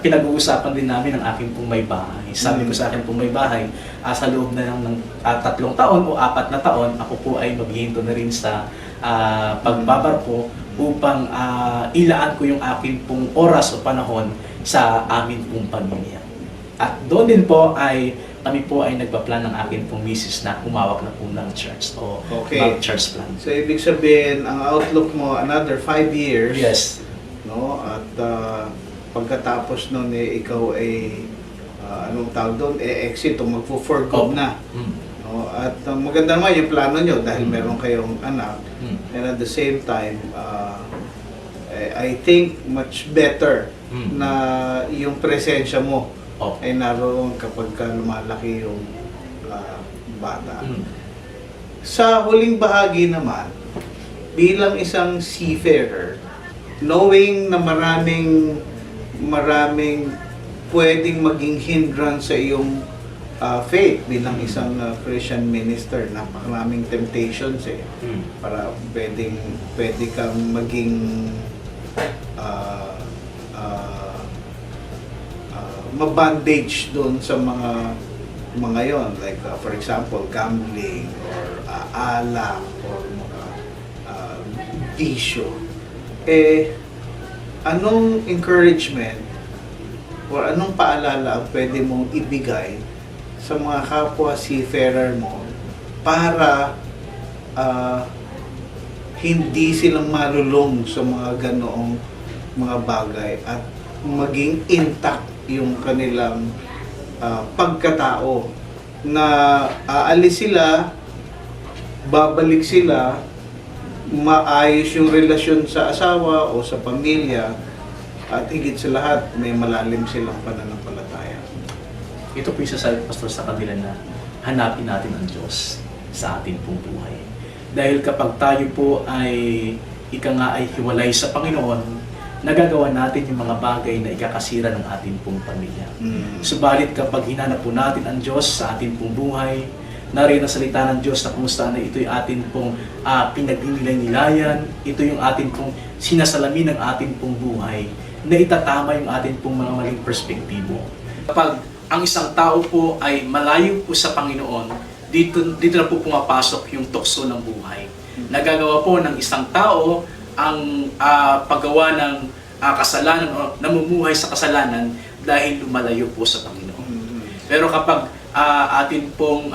pinag-uusapan din namin ang aking pong may bahay. Sabi ko sa akin pong may bahay, sa loob na ng 3 taon o 4 na taon, ako po ay maghihinto na rin sa pagbabarko upang ilaan ko yung aking pong oras o panahon sa amin pong pamilya. At doon din po ay kami po ay nagpa-plan ng akin pong misis na humawak na po ng church o Okay. church plan. So, ibig sabihin, ang outlook mo, another 5 years, Yes. no? At pagkatapos nun, ikaw ay, anong tawag doon, exit o magpo-forgo na. No? At maganda naman yung plano nyo dahil meron kayong anak. And at the same time, I think much better na yung presensya mo ay naroon kapag lumalaki yung bata. Sa huling bahagi naman, bilang isang seafarer, knowing na maraming pwedeng maging hindrance sa iyong faith bilang isang Christian minister. Napakaraming temptations para pwede kang maging mabandage doon sa mga yon, like for example gambling or alak or mga bisyo. Anong encouragement or anong paalala ang pwede mong ibigay sa mga kapwa seafarer mo para hindi silang malulong sa mga ganoong mga bagay at maging intact yung kanilang pagkatao, na aalis sila, babalik sila, maayos yung relasyon sa asawa o sa pamilya, at higit sa lahat may malalim silang pananampalataya. Ito po yung sasabi, Pastor, sa kanila na hanapin natin ang Diyos sa ating pong buhay. Dahil kapag tayo po ay ay hiwalay sa Panginoon, nagagawa natin yung mga bagay na ikakasira ng ating pong pamilya. Subalit kapag hinanap po natin ang Diyos sa ating pong buhay, nariyan ang salita ng Diyos na kung saan ito yung ating pong pinagninilay-nilayan, ito yung ating pong sinasalamin ng ating pong buhay, na itatama yung ating pong mga maling perspektibo. Kapag ang isang tao po ay malayo po sa Panginoon, dito na po pumapasok yung tukso ng buhay. Nagagawa po ng isang tao ang paggawa ng kasalanan o namumuhay sa kasalanan dahil lumalayo po sa Panginoon. Pero kapag atin pong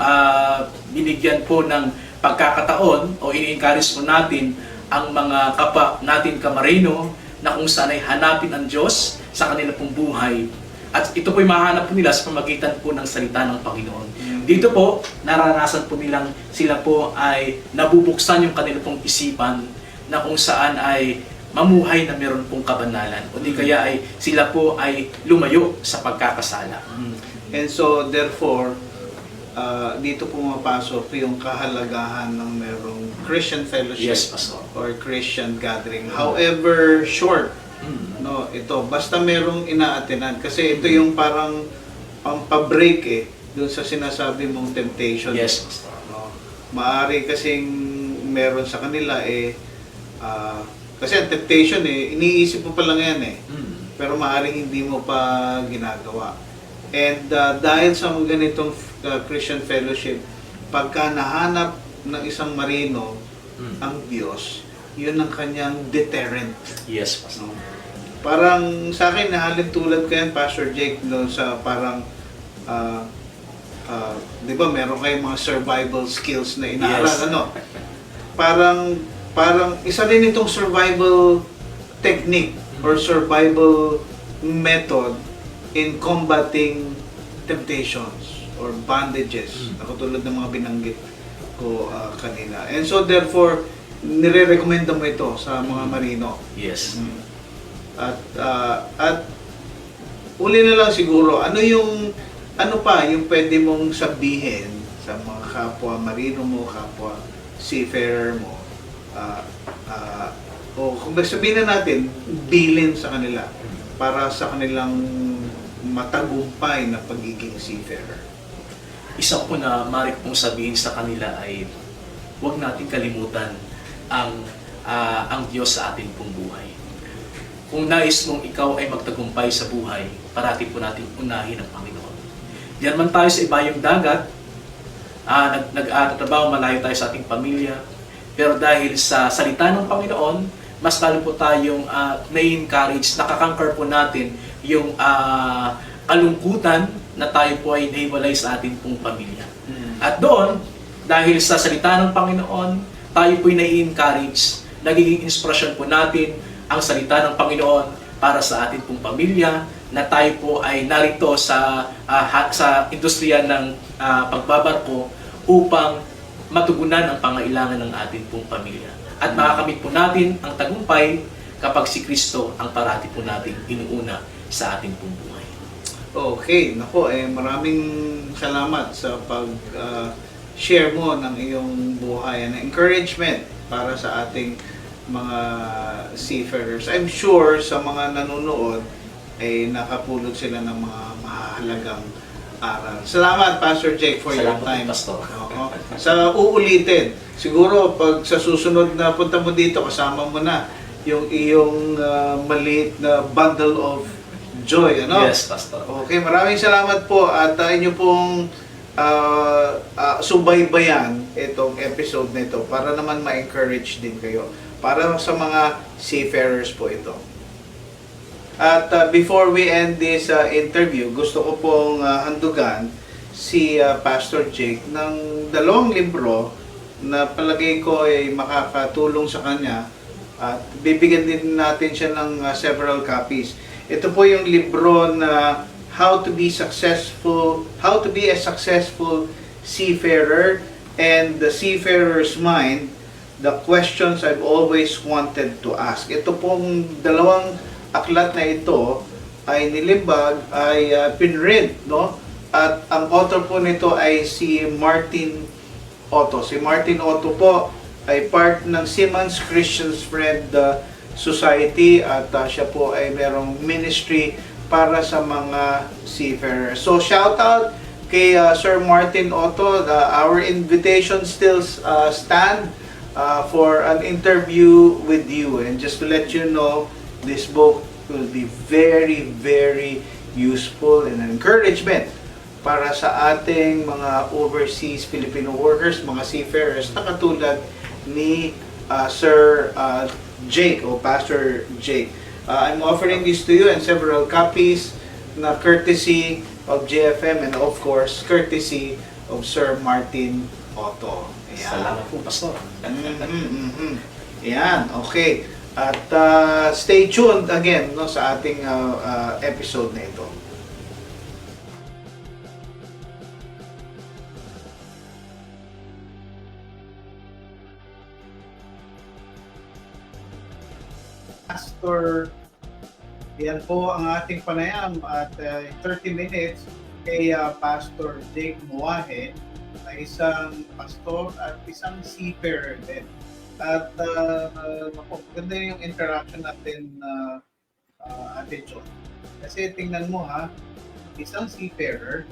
binigyan po ng pagkakataon o ini-encourage po natin ang mga kapwa natin kamarino na kung saan ay hanapin ang Diyos sa kanila pong buhay, at ito po'y mahanap po nila sa pamagitan po ng salita ng Panginoon. Dito po, naranasan po nilang sila po ay nabubuksan yung kanila pong isipan na kung saan ay mamuhay na meron pong kabanalan, o di kaya ay sila po ay lumayo sa pagkakasala. And so therefore, dito pumapasok yung kahalagahan ng merong Christian fellowship, Yes, Pastor. or Christian gathering. However short, no, ito basta merong inaatinan, kasi ito yung parang pampabreak doon sa sinasabi mong temptation. Yes, Pastor. No, maari kasing meron sa kanila kasi ang temptation iniisip mo pa lang yan pero maaaring hindi mo pa ginagawa. And dahil sa mga ganitong Christian fellowship, pagka nahanap ng isang marino ang Diyos, yun ang kanyang deterrent. Yes, Pastor. Parang sa akin, nahalin tulad ko yan, Pastor Jake, no, sa parang di ba meron kayong mga survival skills na inaaral, Yes. Parang isa rin itong survival technique or survival method in combating temptations or bondages, na katulad ng mga binanggit ko kanina. And so therefore, nire-recommenda mo ito sa mga marino. Yes. At uli na lang siguro, ano pa yung pwede mong sabihin sa mga kapwa marino mo, kapwa seafarer mo, o kung sabihin na natin, bilin sa kanila para sa kanilang matagumpay na pagiging seafarer. Isa po na maaari pong sabihin sa kanila ay huwag natin kalimutan ang Diyos sa ating pong buhay. Kung nais mong ikaw ay magtagumpay sa buhay, parati po natin unahin ang Panginoon. Diyan man tayo sa ibayong dagat, nag-atrabaho, malayo tayo sa ating pamilya, pero dahil sa salita ng Panginoon, mas lalo po tayong na-encourage, nakakangkar po natin yung kalungkutan na tayo po ay nahiwalay sa ating pong pamilya. At doon, dahil sa salita ng Panginoon, tayo po ay na-encourage, nagiging inspirasyon po natin ang salita ng Panginoon para sa ating pong pamilya, na tayo po ay narito sa industriya ng pagbabarko upang matugunan ang pangailangan ng ating pong pamilya. At makakamit po natin ang tagumpay kapag si Kristo ang parati po natin inuuna sa ating pong buhay. Okay, nako, maraming salamat sa pag-share mo ng iyong buhay and encouragement para sa ating mga seafarers. I'm sure sa mga nanonood ay nakapulot sila ng mga mahalagang aral. Salamat, Pastor Jake, for your Salamat po, time. Pastor. Oo. Sa uulitin, siguro pag sa susunod na punta mo dito, kasama mo na yung iyong maliit na bundle of joy, ano? Yes, Pastor. Okay, maraming salamat po at inyo pong subaybayan itong episode na ito para naman ma-encourage din kayo. Para sa mga seafarers po ito. At before we end this interview, gusto ko pong handugan si Pastor Jake ng dalawang libro na palagay ko ay makakatulong sa kanya at bibigyan din natin siya ng several copies. Ito po yung libro na How to be a successful seafarer and the seafarer's mind, the questions I've always wanted to ask. Ito pong dalawang aklat na ito ay nilimbag, ay pinread, no? At ang author po nito ay si Martin Otto. Si Martin Otto po ay part ng Seamen's Christian Friend Society at siya po ay merong ministry para sa mga seafarers. So shout out kay Sir Martin Otto. Our invitation still stand for an interview with you. And just to let you know, this book will be very, very useful and an encouragement para sa ating mga overseas Filipino workers, mga seafarers na katulad ni Sir Jake o Pastor Jake. I'm offering this to you and several copies na courtesy of JFM and of course courtesy of Sir Martin Otto. Ayan. Salamat po, Pastor. Yan, okay. At stay tuned again no, sa ating episode na ito. Pastor, yan po ang ating panayam at 30 minutes kay Pastor Jake Moahe na isang pastor at isang seafarer din. At ganda yung interaction natin Ate John. Kasi tingnan mo ha, isang seafarer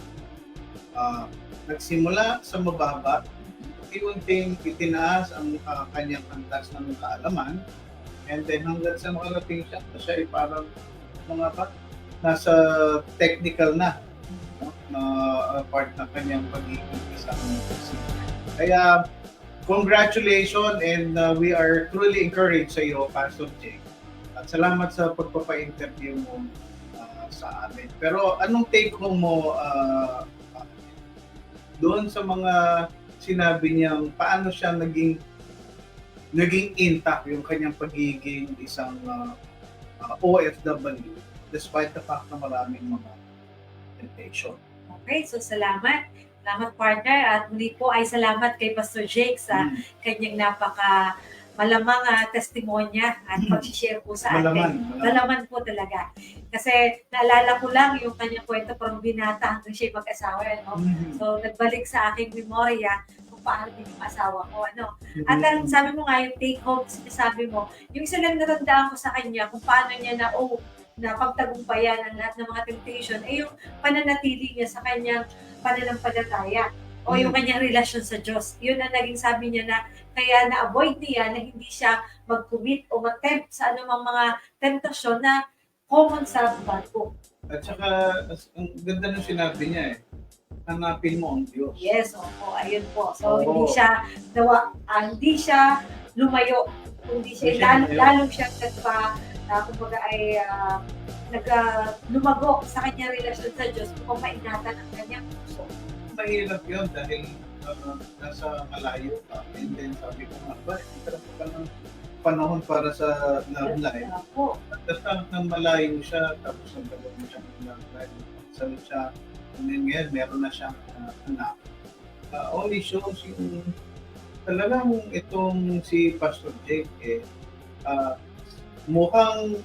nagsimula sa mababa, unti-unting itinaas ang kanyang antas ng kaalaman. And then hanggang sa makarating siya ay parang nasa technical na, no? Na part na kanyang pagiging isang seafarer. Kaya congratulations and we are truly encouraged sa iyo, Pastor Jake. At salamat sa pagpapa-interview mo sa amin. Pero anong take home mo doon sa mga sinabi niyang paano siya naging intact yung kanyang pagiging isang OFW despite the fact na maraming mga temptation. Okay, so salamat. Salamat partner at muli po ay salamat kay Pastor Jake sa kanyang napaka malamang testimonya at pag-share po sa atin. Malaman po talaga. Kasi naalala ko lang yung kanyang kwento from binata hanggang siya mag-asawa. No? So nagbalik sa aking memorya kung paano din yung asawa ko. Ano? At ang sabi mo nga yung take home, sinasabi mo, yung isa lang natandaan ko sa kanya kung paano niya na pagtagumpayan ang lahat ng mga temptation ay yung pananatili niya sa kanyang pananampalataya o yung kanyang relasyon sa Diyos. Yun ang naging sabi niya na kaya na-avoid niya na hindi siya mag-commit o mag-tempt sa anumang mga temptasyon na common sa barko. At saka, ang ganda ng sinabi niya hanapin mo ang Diyos. Yes, opo, ayun po. So, hindi siya lumayo, kundi siya, lalong siya kumbaga ay lumagok sa kanyang relasyon sa Diyos kung mainatan ang kanyang puso. Mahirap yun dahil nasa malayo pa. And then sabi ko nga ba, ito pa ng panahon para sa love life. At the time ng malayo siya, tapos nagkaroon na siya ng love life. Sabi siya, and then ngayon meron na siyang anak. Only shows yung talagang itong si Pastor Jake mukhang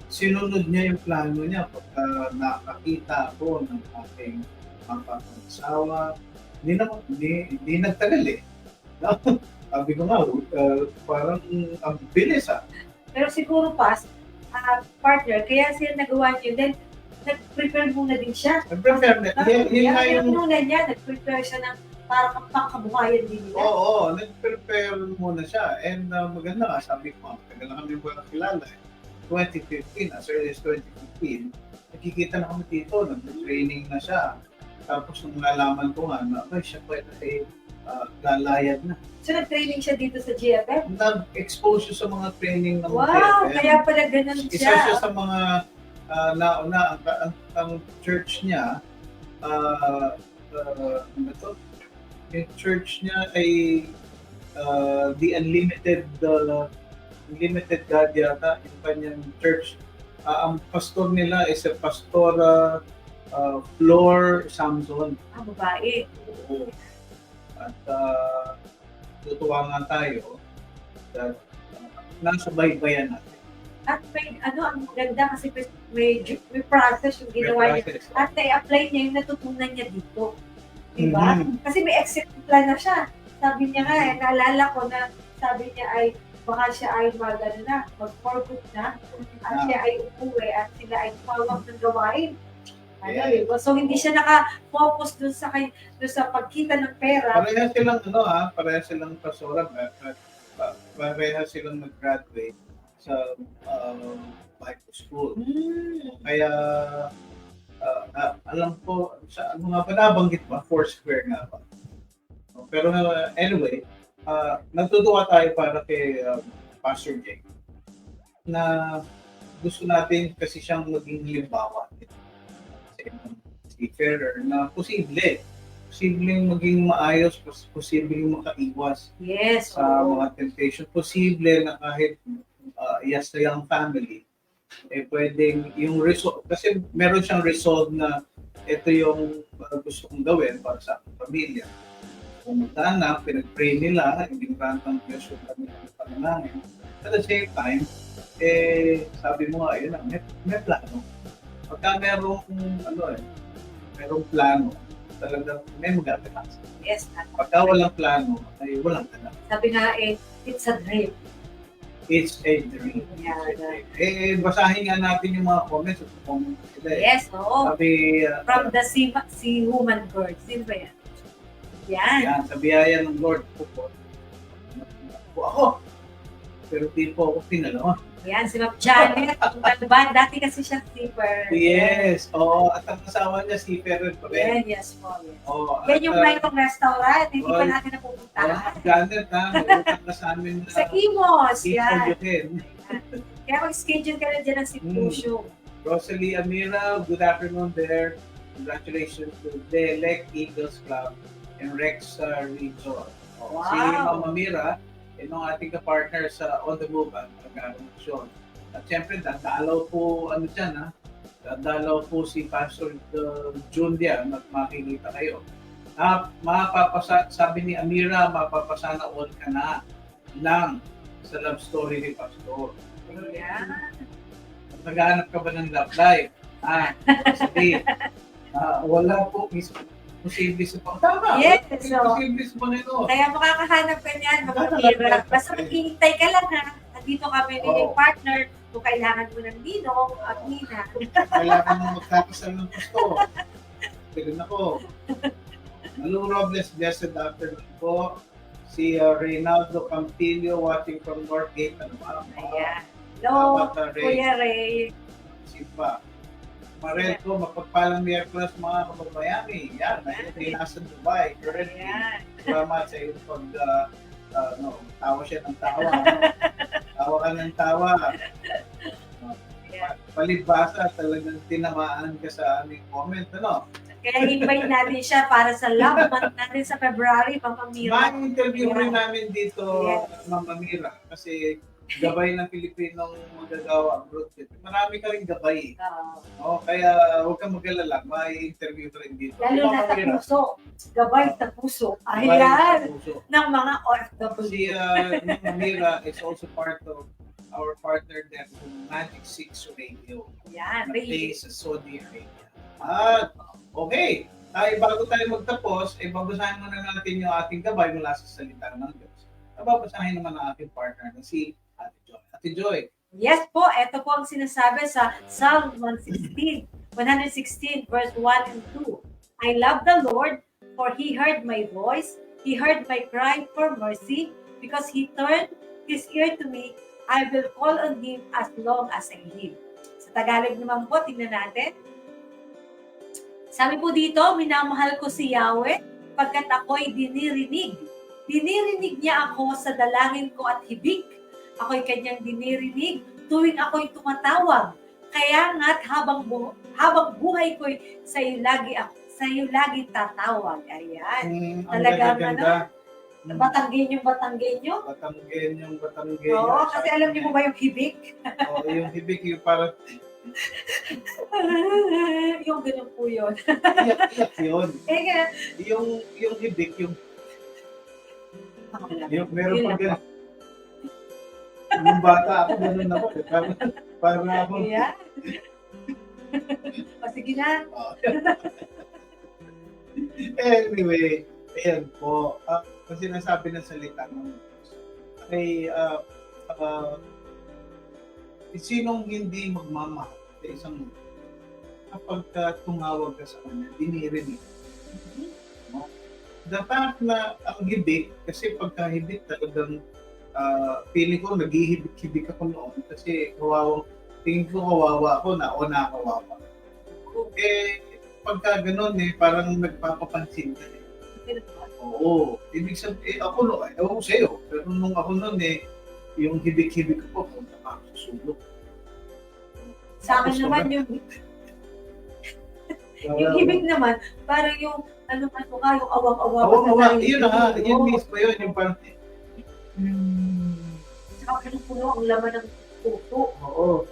sinunod niya yung plano niya pagka nakakita ako ng aking pang-asawa. Hindi nagtagal no? Sabi ko nga, parang ang bilis Pero siguro partner, kaya siya nagawa niyo. Then, nag-prepare muna din siya. Nag-prepare na. Yun nga yung... muna niya, nag-prepare siya ng para pangkabuhayan din nila. Oo, nag-prepare muna siya. And maganda nga, sabi ko, tagal na kami walang kilala. 2015, as early as 2015, nakikita na kami dito, nag-training na siya. Tapos nung nalaman ko nga, na siya pwede lalayad na. So, nag-training siya dito sa GFF? Nag-expose siya sa mga training ng Wow, GFM. kaya pala ganun Isa siya. siya sa mga nauna, ang church niya, ano to? Yung church niya ay the Unlimited God yata, yung kanyang church. Ang pastor nila is a Pastor Flor Samson. Babae. Oo. At tutuwa nga tayo that nasa baybayan natin. At may, ang maganda kasi may process yung ginawa niya. Process. At na-apply niya yung natutunan niya dito. Diba? Mhm. Kasi may exit plan na siya. Sabi niya nga, naalala ko na sabi niya ay baka siya ay mag-for good na. At siya ay umuwi at sila ay tumawag ng gawain. Yeah. Diba? So hindi siya naka-focus dun sa pagkita ng pera. Pareha silang pareha silang pastoral, pareha silang nag-graduate sa Bible school. Kaya alam ko sa mga nabanggit ba, Foursquare nga ba. Pero anyway, nagtutuwa tayo para kay Pastor Jake na gusto natin kasi siyang maging halimbawa. Si Ferrer na posibleng maging maayos, posibleng makaiwas Yes. sa mga temptation. Posible na kahit yes na yung family, pwedeng yung resolve, kasi meron siyang resolve na ito yung gusto kong gawin para sa aking pamilya. Pumunta na, pinag-pray nila, hindi marantang Diyos yung kanilang panalangin. At the same time, sabi mo nga, yun, may plano. Pagka merong plano, talagang may magagawa. Yes. Pagka walang plano, ay walang ganap. Sabi nga it's a dream. It's a dream. Yeah. Basahin nga natin yung mga comments. Sila, Yes, oo. Sabi, From the sea woman bird. Sino ba yan? Yan. sa biyaya ng Lord po ako. Pero di po ako pinalo. Yan, si Ma'am Janet. Talban. Dati kasi siya skipper. Yes. Oo. At ang asawa niya si Ferrer pa rin. Yes po. Yes. Oo. Yan yung Maitong restaurant. Hindi pa natin napupuntahan. Janet may utang na sa amin na Sa Imos. Yan. Yan. Kaya mag-schedule ka na dyan ng symposium. Rosalie Amira, good afternoon there. Congratulations to the Elect Eagles Club and Rex Region. Wow. Si Mama Mira, yung ating ka-partner sa On The Move, pag-aromasyon. At syempre, dadalaw po, dadalaw po si Pastor June diyan at makikita kayo. Sabi ni Amira, mapapasana all ka na lang sa love story ni Pastor. Yan. Naghahanap ka ba ng love life? Sabi, wala po, posible sa Tama! Yes, Posible sa Panginoon. Kaya makakahanap ka niyan, mga pira. Basta maghihintay ka lang ha. Nandito kami ni partner kung kailangan mo ng Ninong at Nina. Kailangan mo magkakasal ng gusto. Tignan ako. Hello Robles, blessed afternoon po. Si Reynaldo Campillo watching from Northgate. Ayan. Hello, Kuya Ray. Sipa. Marel ko, mapagpalang Miyerkules mga kababayani. Yan, nasa Dubai. Currently. Salamat sa iyong tawa siya ng tawa. Tawa ka ng tawa. Palibasa, talagang tinamaan ka sa aming comment, Kaya invite natin siya para sa love month natin sa February, Mama Mira. Ma-interview rin namin dito, Mama Mira, kasi gabay ng Pilipinong magagawa abroad. Marami ka rin gabay. Kaya huwag kang mag-alala, ma-interview ka rin dito. Lalo na sa puso. Gabay sa puso. Ayan. Ng mga OFW. Si Mama Mira is also part of our partner there from Magic 6 Radio. Yan. Na based sa Saudi Arabia. At okay, bago tayo magtapos, babasahin muna natin yung ating gabay mula sa salita ng Diyos. Babasahin naman ang ating partner na si Ate Joy. Ate Joy. Yes po, ito po ang sinasabi sa Psalm 116. 116 verse 1 and 2. I love the Lord, for He heard my voice. He heard my cry for mercy, because He turned His ear to me. I will call on Him as long as I live. Sa Tagalog naman po, tingnan natin. Sabi po dito, minamahal ko si Yahweh pagkat ako'y dinirinig. Dinirinig niya ako sa dalangin ko at hibik. Ako'y kanyang dinirinig tuwing ako'y tumatawag. Kaya nga't habang buhay ko'y sa iyo lagi tatawag. Ayan. Ang Talagang ganda-ganda. Batanggenyo. Batanggenyo. Oo, kasi alam niyo mo ba yung hibik? Oo, yung hibik, yung parang Yung ganun po yun. iyak yun. Eh, Yung hibik, yung meron Yun pa lang po. ganun. Yung bata ako, ganun ako. Parang ako. Ayan. O, sige na. Anyway, ayan po. Kasi nasabi ng salita ng Diyos. Ay, sinong hindi magmamahal sa isang kapag tumawag ka sa kanya, dinirinig. No? The fact na ang hibik, kasi pagka hibik talagang feeling ko naghihibik-hibik ako noon kasi tingin ko kawawa ako, nakakawawa. Eh, pagka ganun parang nagpapapansin ka Oo. Ibig sabihin, ako ewan ko sa'yo, pero nung ako noon yung hibik-hibik ko kung nakakasulok. Sa akin naman yung hibik naman, parang yung yung awang-awa. Awa, yun na nga, yun mismo yun, yung parang, Saka puno ang laman ng puso. oo.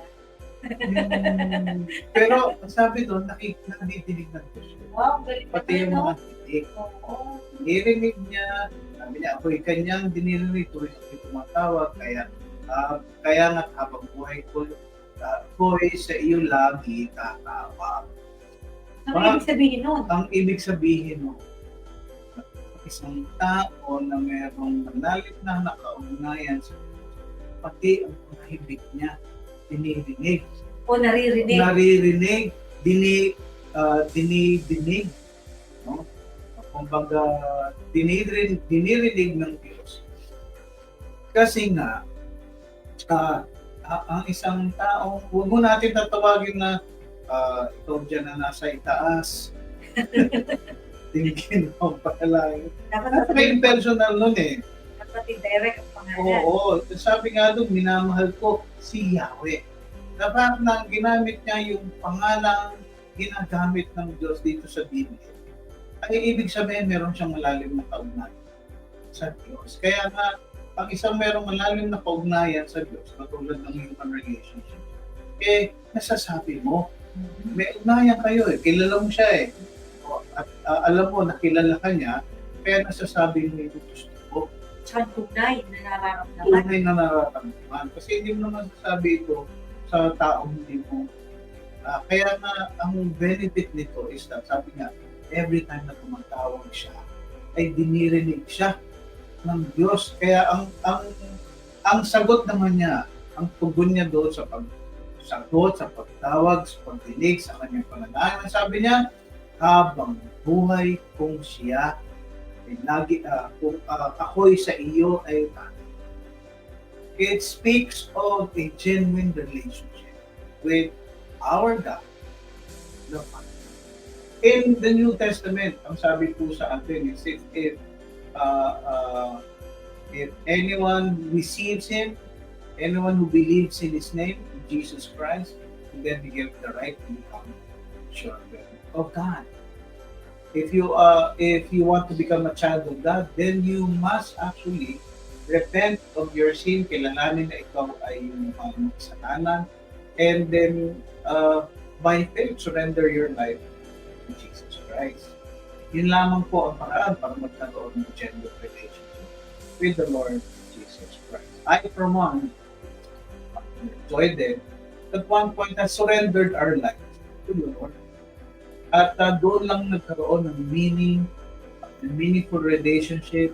Pero sabi doon, nadidinig ng Diyos. Wow, galing Pati yung mga hitik. Oo. Dinirig niya, sabi niya, ako'y kanyang dinirinig tuwing ako'y tumatawag, kaya nga habang buhay ko, ako'y sa iyo lagi tatawag. Ano ibig sabihin nun? Ang ibig sabihin mo, isang tao na mayroong manalit na nakaugnayan sa pati ang pahibik niya, dinirinig. O naririnig? Naririnig, dinidinig. No? Kumbaga, dinirinig ng Diyos. Kasi nga, ang isang taong, huwag mo natin tatawagin na ikaw dyan na nasa itaas. Tingin mo pala. Dapat Napaka-impersonal nun dapat i-direct ang pangalan. Oo. Sabi nga doon, minamahal ko si Yahweh. Dapat na ginamit niya yung pangalang ginagamit ng Diyos dito sa Biblia. Ay ibig sabihin, meron siyang malalim na kaugnayan sa Diyos. Kaya nga, ang isang merong malalim na kaugnayan sa Diyos, katulad ng human relationship, nasasabi mo, may ugnayan kayo kilala mo siya At alam mo, nakilala ka niya, kaya nasasabi mo yung gusto ko. Tsaka tunay na nararamdaman. Tunay na nararamdaman. Kasi hindi mo naman sasabi ito sa taong hindi mo. Kaya nga, ang benefit nito is that, sabi nga, every time na tumatawag siya, ay dinirinig siya ng Diyos. Kaya ang sagot naman niya, ang tugon niya doon sa pagsagot, sa pagtawag, sa pagdinig, sa kanyang pananayon. Sabi niya, habang buhay kung siya ay kung ako'y sa iyo ay It speaks of a genuine relationship with our God, the Father. In the New Testament, ang sabi po sa atin is if anyone receives Him, anyone who believes in His name, Jesus Christ, then He gives the right to become children of God. If you want to become a child of God, then you must actually repent of your sin, kilalanin na ikaw ay yung kasalanan, and then by faith, surrender your life to Jesus Christ. Yun lamang po ang paraan para magkaroon ng genuine relationship with the Lord Jesus Christ. I, for one, enjoyed it. At one point, I surrendered our lives to the Lord. At doon lang nagkaroon ng meaningful relationship.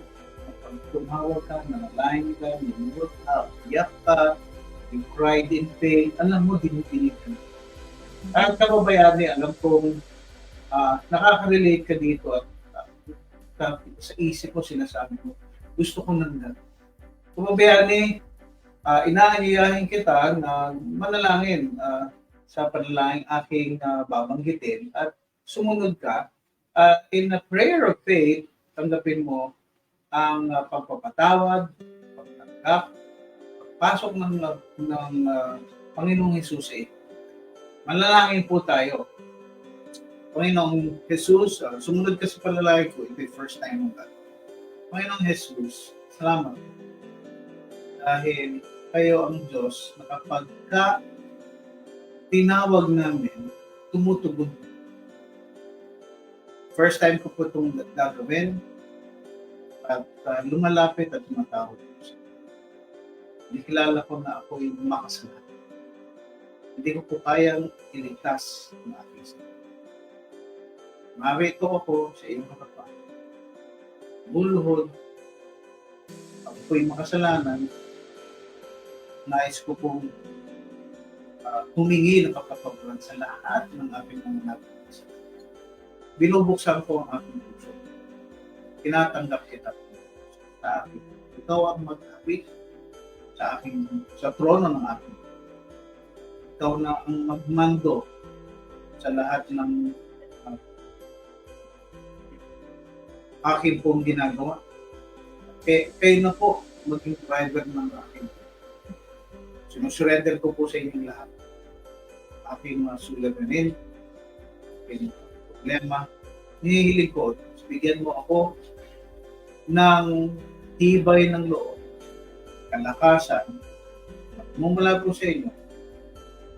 Pag tumawag ka, nanalain ka, minunod ka, iyak ka, you cried in pain, alam mo, dinidinig ka. At kababayani, alam kong nakaka-relate ka dito at sa isip ko sinasabi mo, gusto ko nang ganun. Kababayani, inaanyayahin kita na manalangin sa panalangin aking babanggitin at sumunod ka in a prayer of faith, tanggapin mo ang pagpapatawad, pagtanggap, pagpasok ng Panginoong Hesus sa iyo. Manalangin po tayo. Panginoong Jesus, sumunod ka sa panalangin ko, ito yung first time mo ka. Panginoong Jesus, salamat. Dahil kayo ang Diyos na kapag tinawag namin, tumutugon. First time ko po itong gagawin at lumalapit at tumatawag ko siya. Nakilala ko na ako yung makasalanan. Hindi ko po kayang iligtas ng aking sarili. Mawito ako sa iyong harapan. Buluhod, ako po'y makasalanan. Nais ko pong humingi ng kapatawaran sa lahat ng aking mga nagpapasa. Binubuksan ko ang aking puso. Tinatanggap kita sa akin. Ikaw ang mag-awit sa trono ng aking. Ikaw na ang magmando sa lahat ng akin pong ginagawa. Kayo na po maging driver ng akin. Sinusurrender ko po sa inyong lahat. Aking mga suliranin, aking problema. Hinihiling ko, bigyan mo ako ng tibay ng loob, kalakasan, at mumula po sa inyo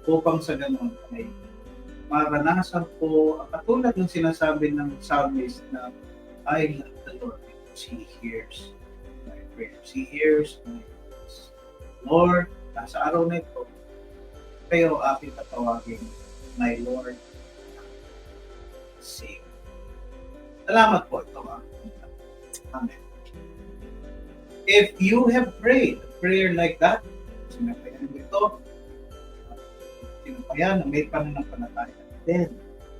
upang sa ganun ay maranasan ko ang katulad ng sinasabi ng psalmist na I love the Lord because He hears my prayers. He hears my prayers. Lord, sa araw na ito, kayo aking tatawagin, my Lord, Savior. Salamat po ito. Amen. If you have prayed a prayer like that, sinapayan mo ito, sinapayan na may pananampalataya. Then,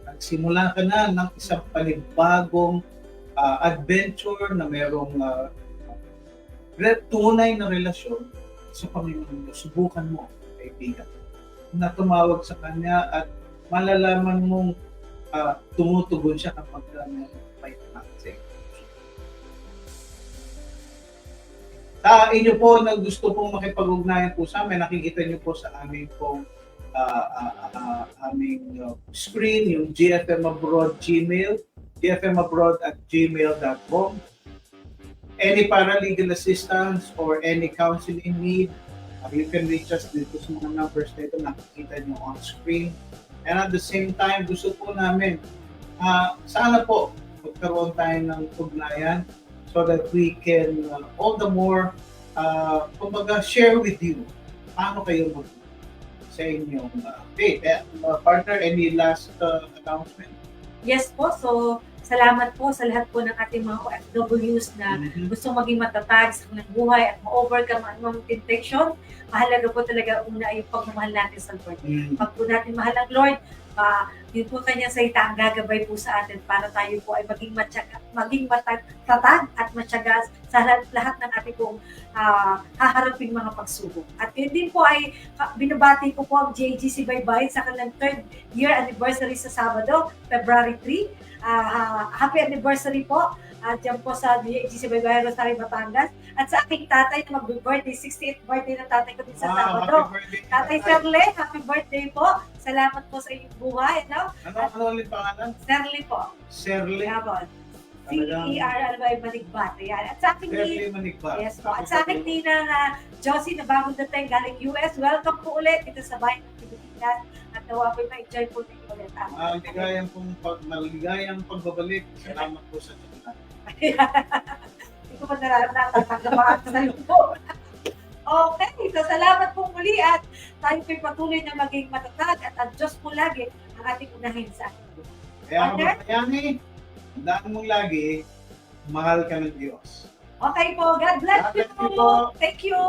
nagsimula ka na ng isang panibagong adventure na mayroong tunay na relasyon sa Panginoon. Subukan mo, kaibigan, na tumawag sa Kanya at malalaman mong tumutugon siya kapag may panakasay. Sa inyo po na gusto pong makipag-ugnayan po sa amin, nakikita niyo po sa aming pong aming screen, yung GFM Abroad Gmail, gfmabroad@gmail.com. Any paralegal assistance or any counseling need, you can reach us dito sa mga numbers na ito nakikita nyo on screen. And at the same time, gusto po namin, sana po magkaroon tayo ng ugnayan so that we can all the more kumbaga share with you paano kayo mag sa inyong faith. Partner, any last announcement? Yes po, so salamat po sa lahat po ng ating mga OFWs na gusto maging matatag sa kanilang buhay at ma-overcome ang mga temptation. Mahalaga po talaga una yung pagmamahal natin sa Lord. Pag po natin mahal ang Lord, yun po kanyang salita ang gagabay po sa atin para tayo po ay maging matatag at matyaga sa lahat ng ating pong haharaping mga pagsubok. At yun din po ay binabati ko po ang JGC Baybayin sa kanilang 3rd year anniversary sa Sabado, February 3. Happy anniversary po dyan po sa JGC Baybayin, Rosario, Batangas. At sa aking tatay na mag-birthday, 68th birthday ng tatay ko din sa Sabado. Tatay Serle, happy birthday po. Salamat po sa inyong buhay. No? Ano ulit pangalan? Serle po. Serle? Yapon. C-E-R-L-Y Manigbat. Ayan. At sa aking Serle Manigbat. Yes po. At sa aking ninang Josie na bagong dating galing US, welcome po ulit dito sa bayan ng Pilipinas. At nawa po ma-enjoy po ninyo ulit. Maligayang pagbabalik. Salamat po sa Diyos. Hindi ko pa natatanggapaan sa iyo po. Okay, so salamat po muli at tayo po'y patuloy na maging matatag at ang Diyos po lagi ang ating unahin sa ating buhay. Kaya kabayani, tandaan mong lagi, mahal ka ng Diyos. Okay po, God bless God bless you you. po. Thank you.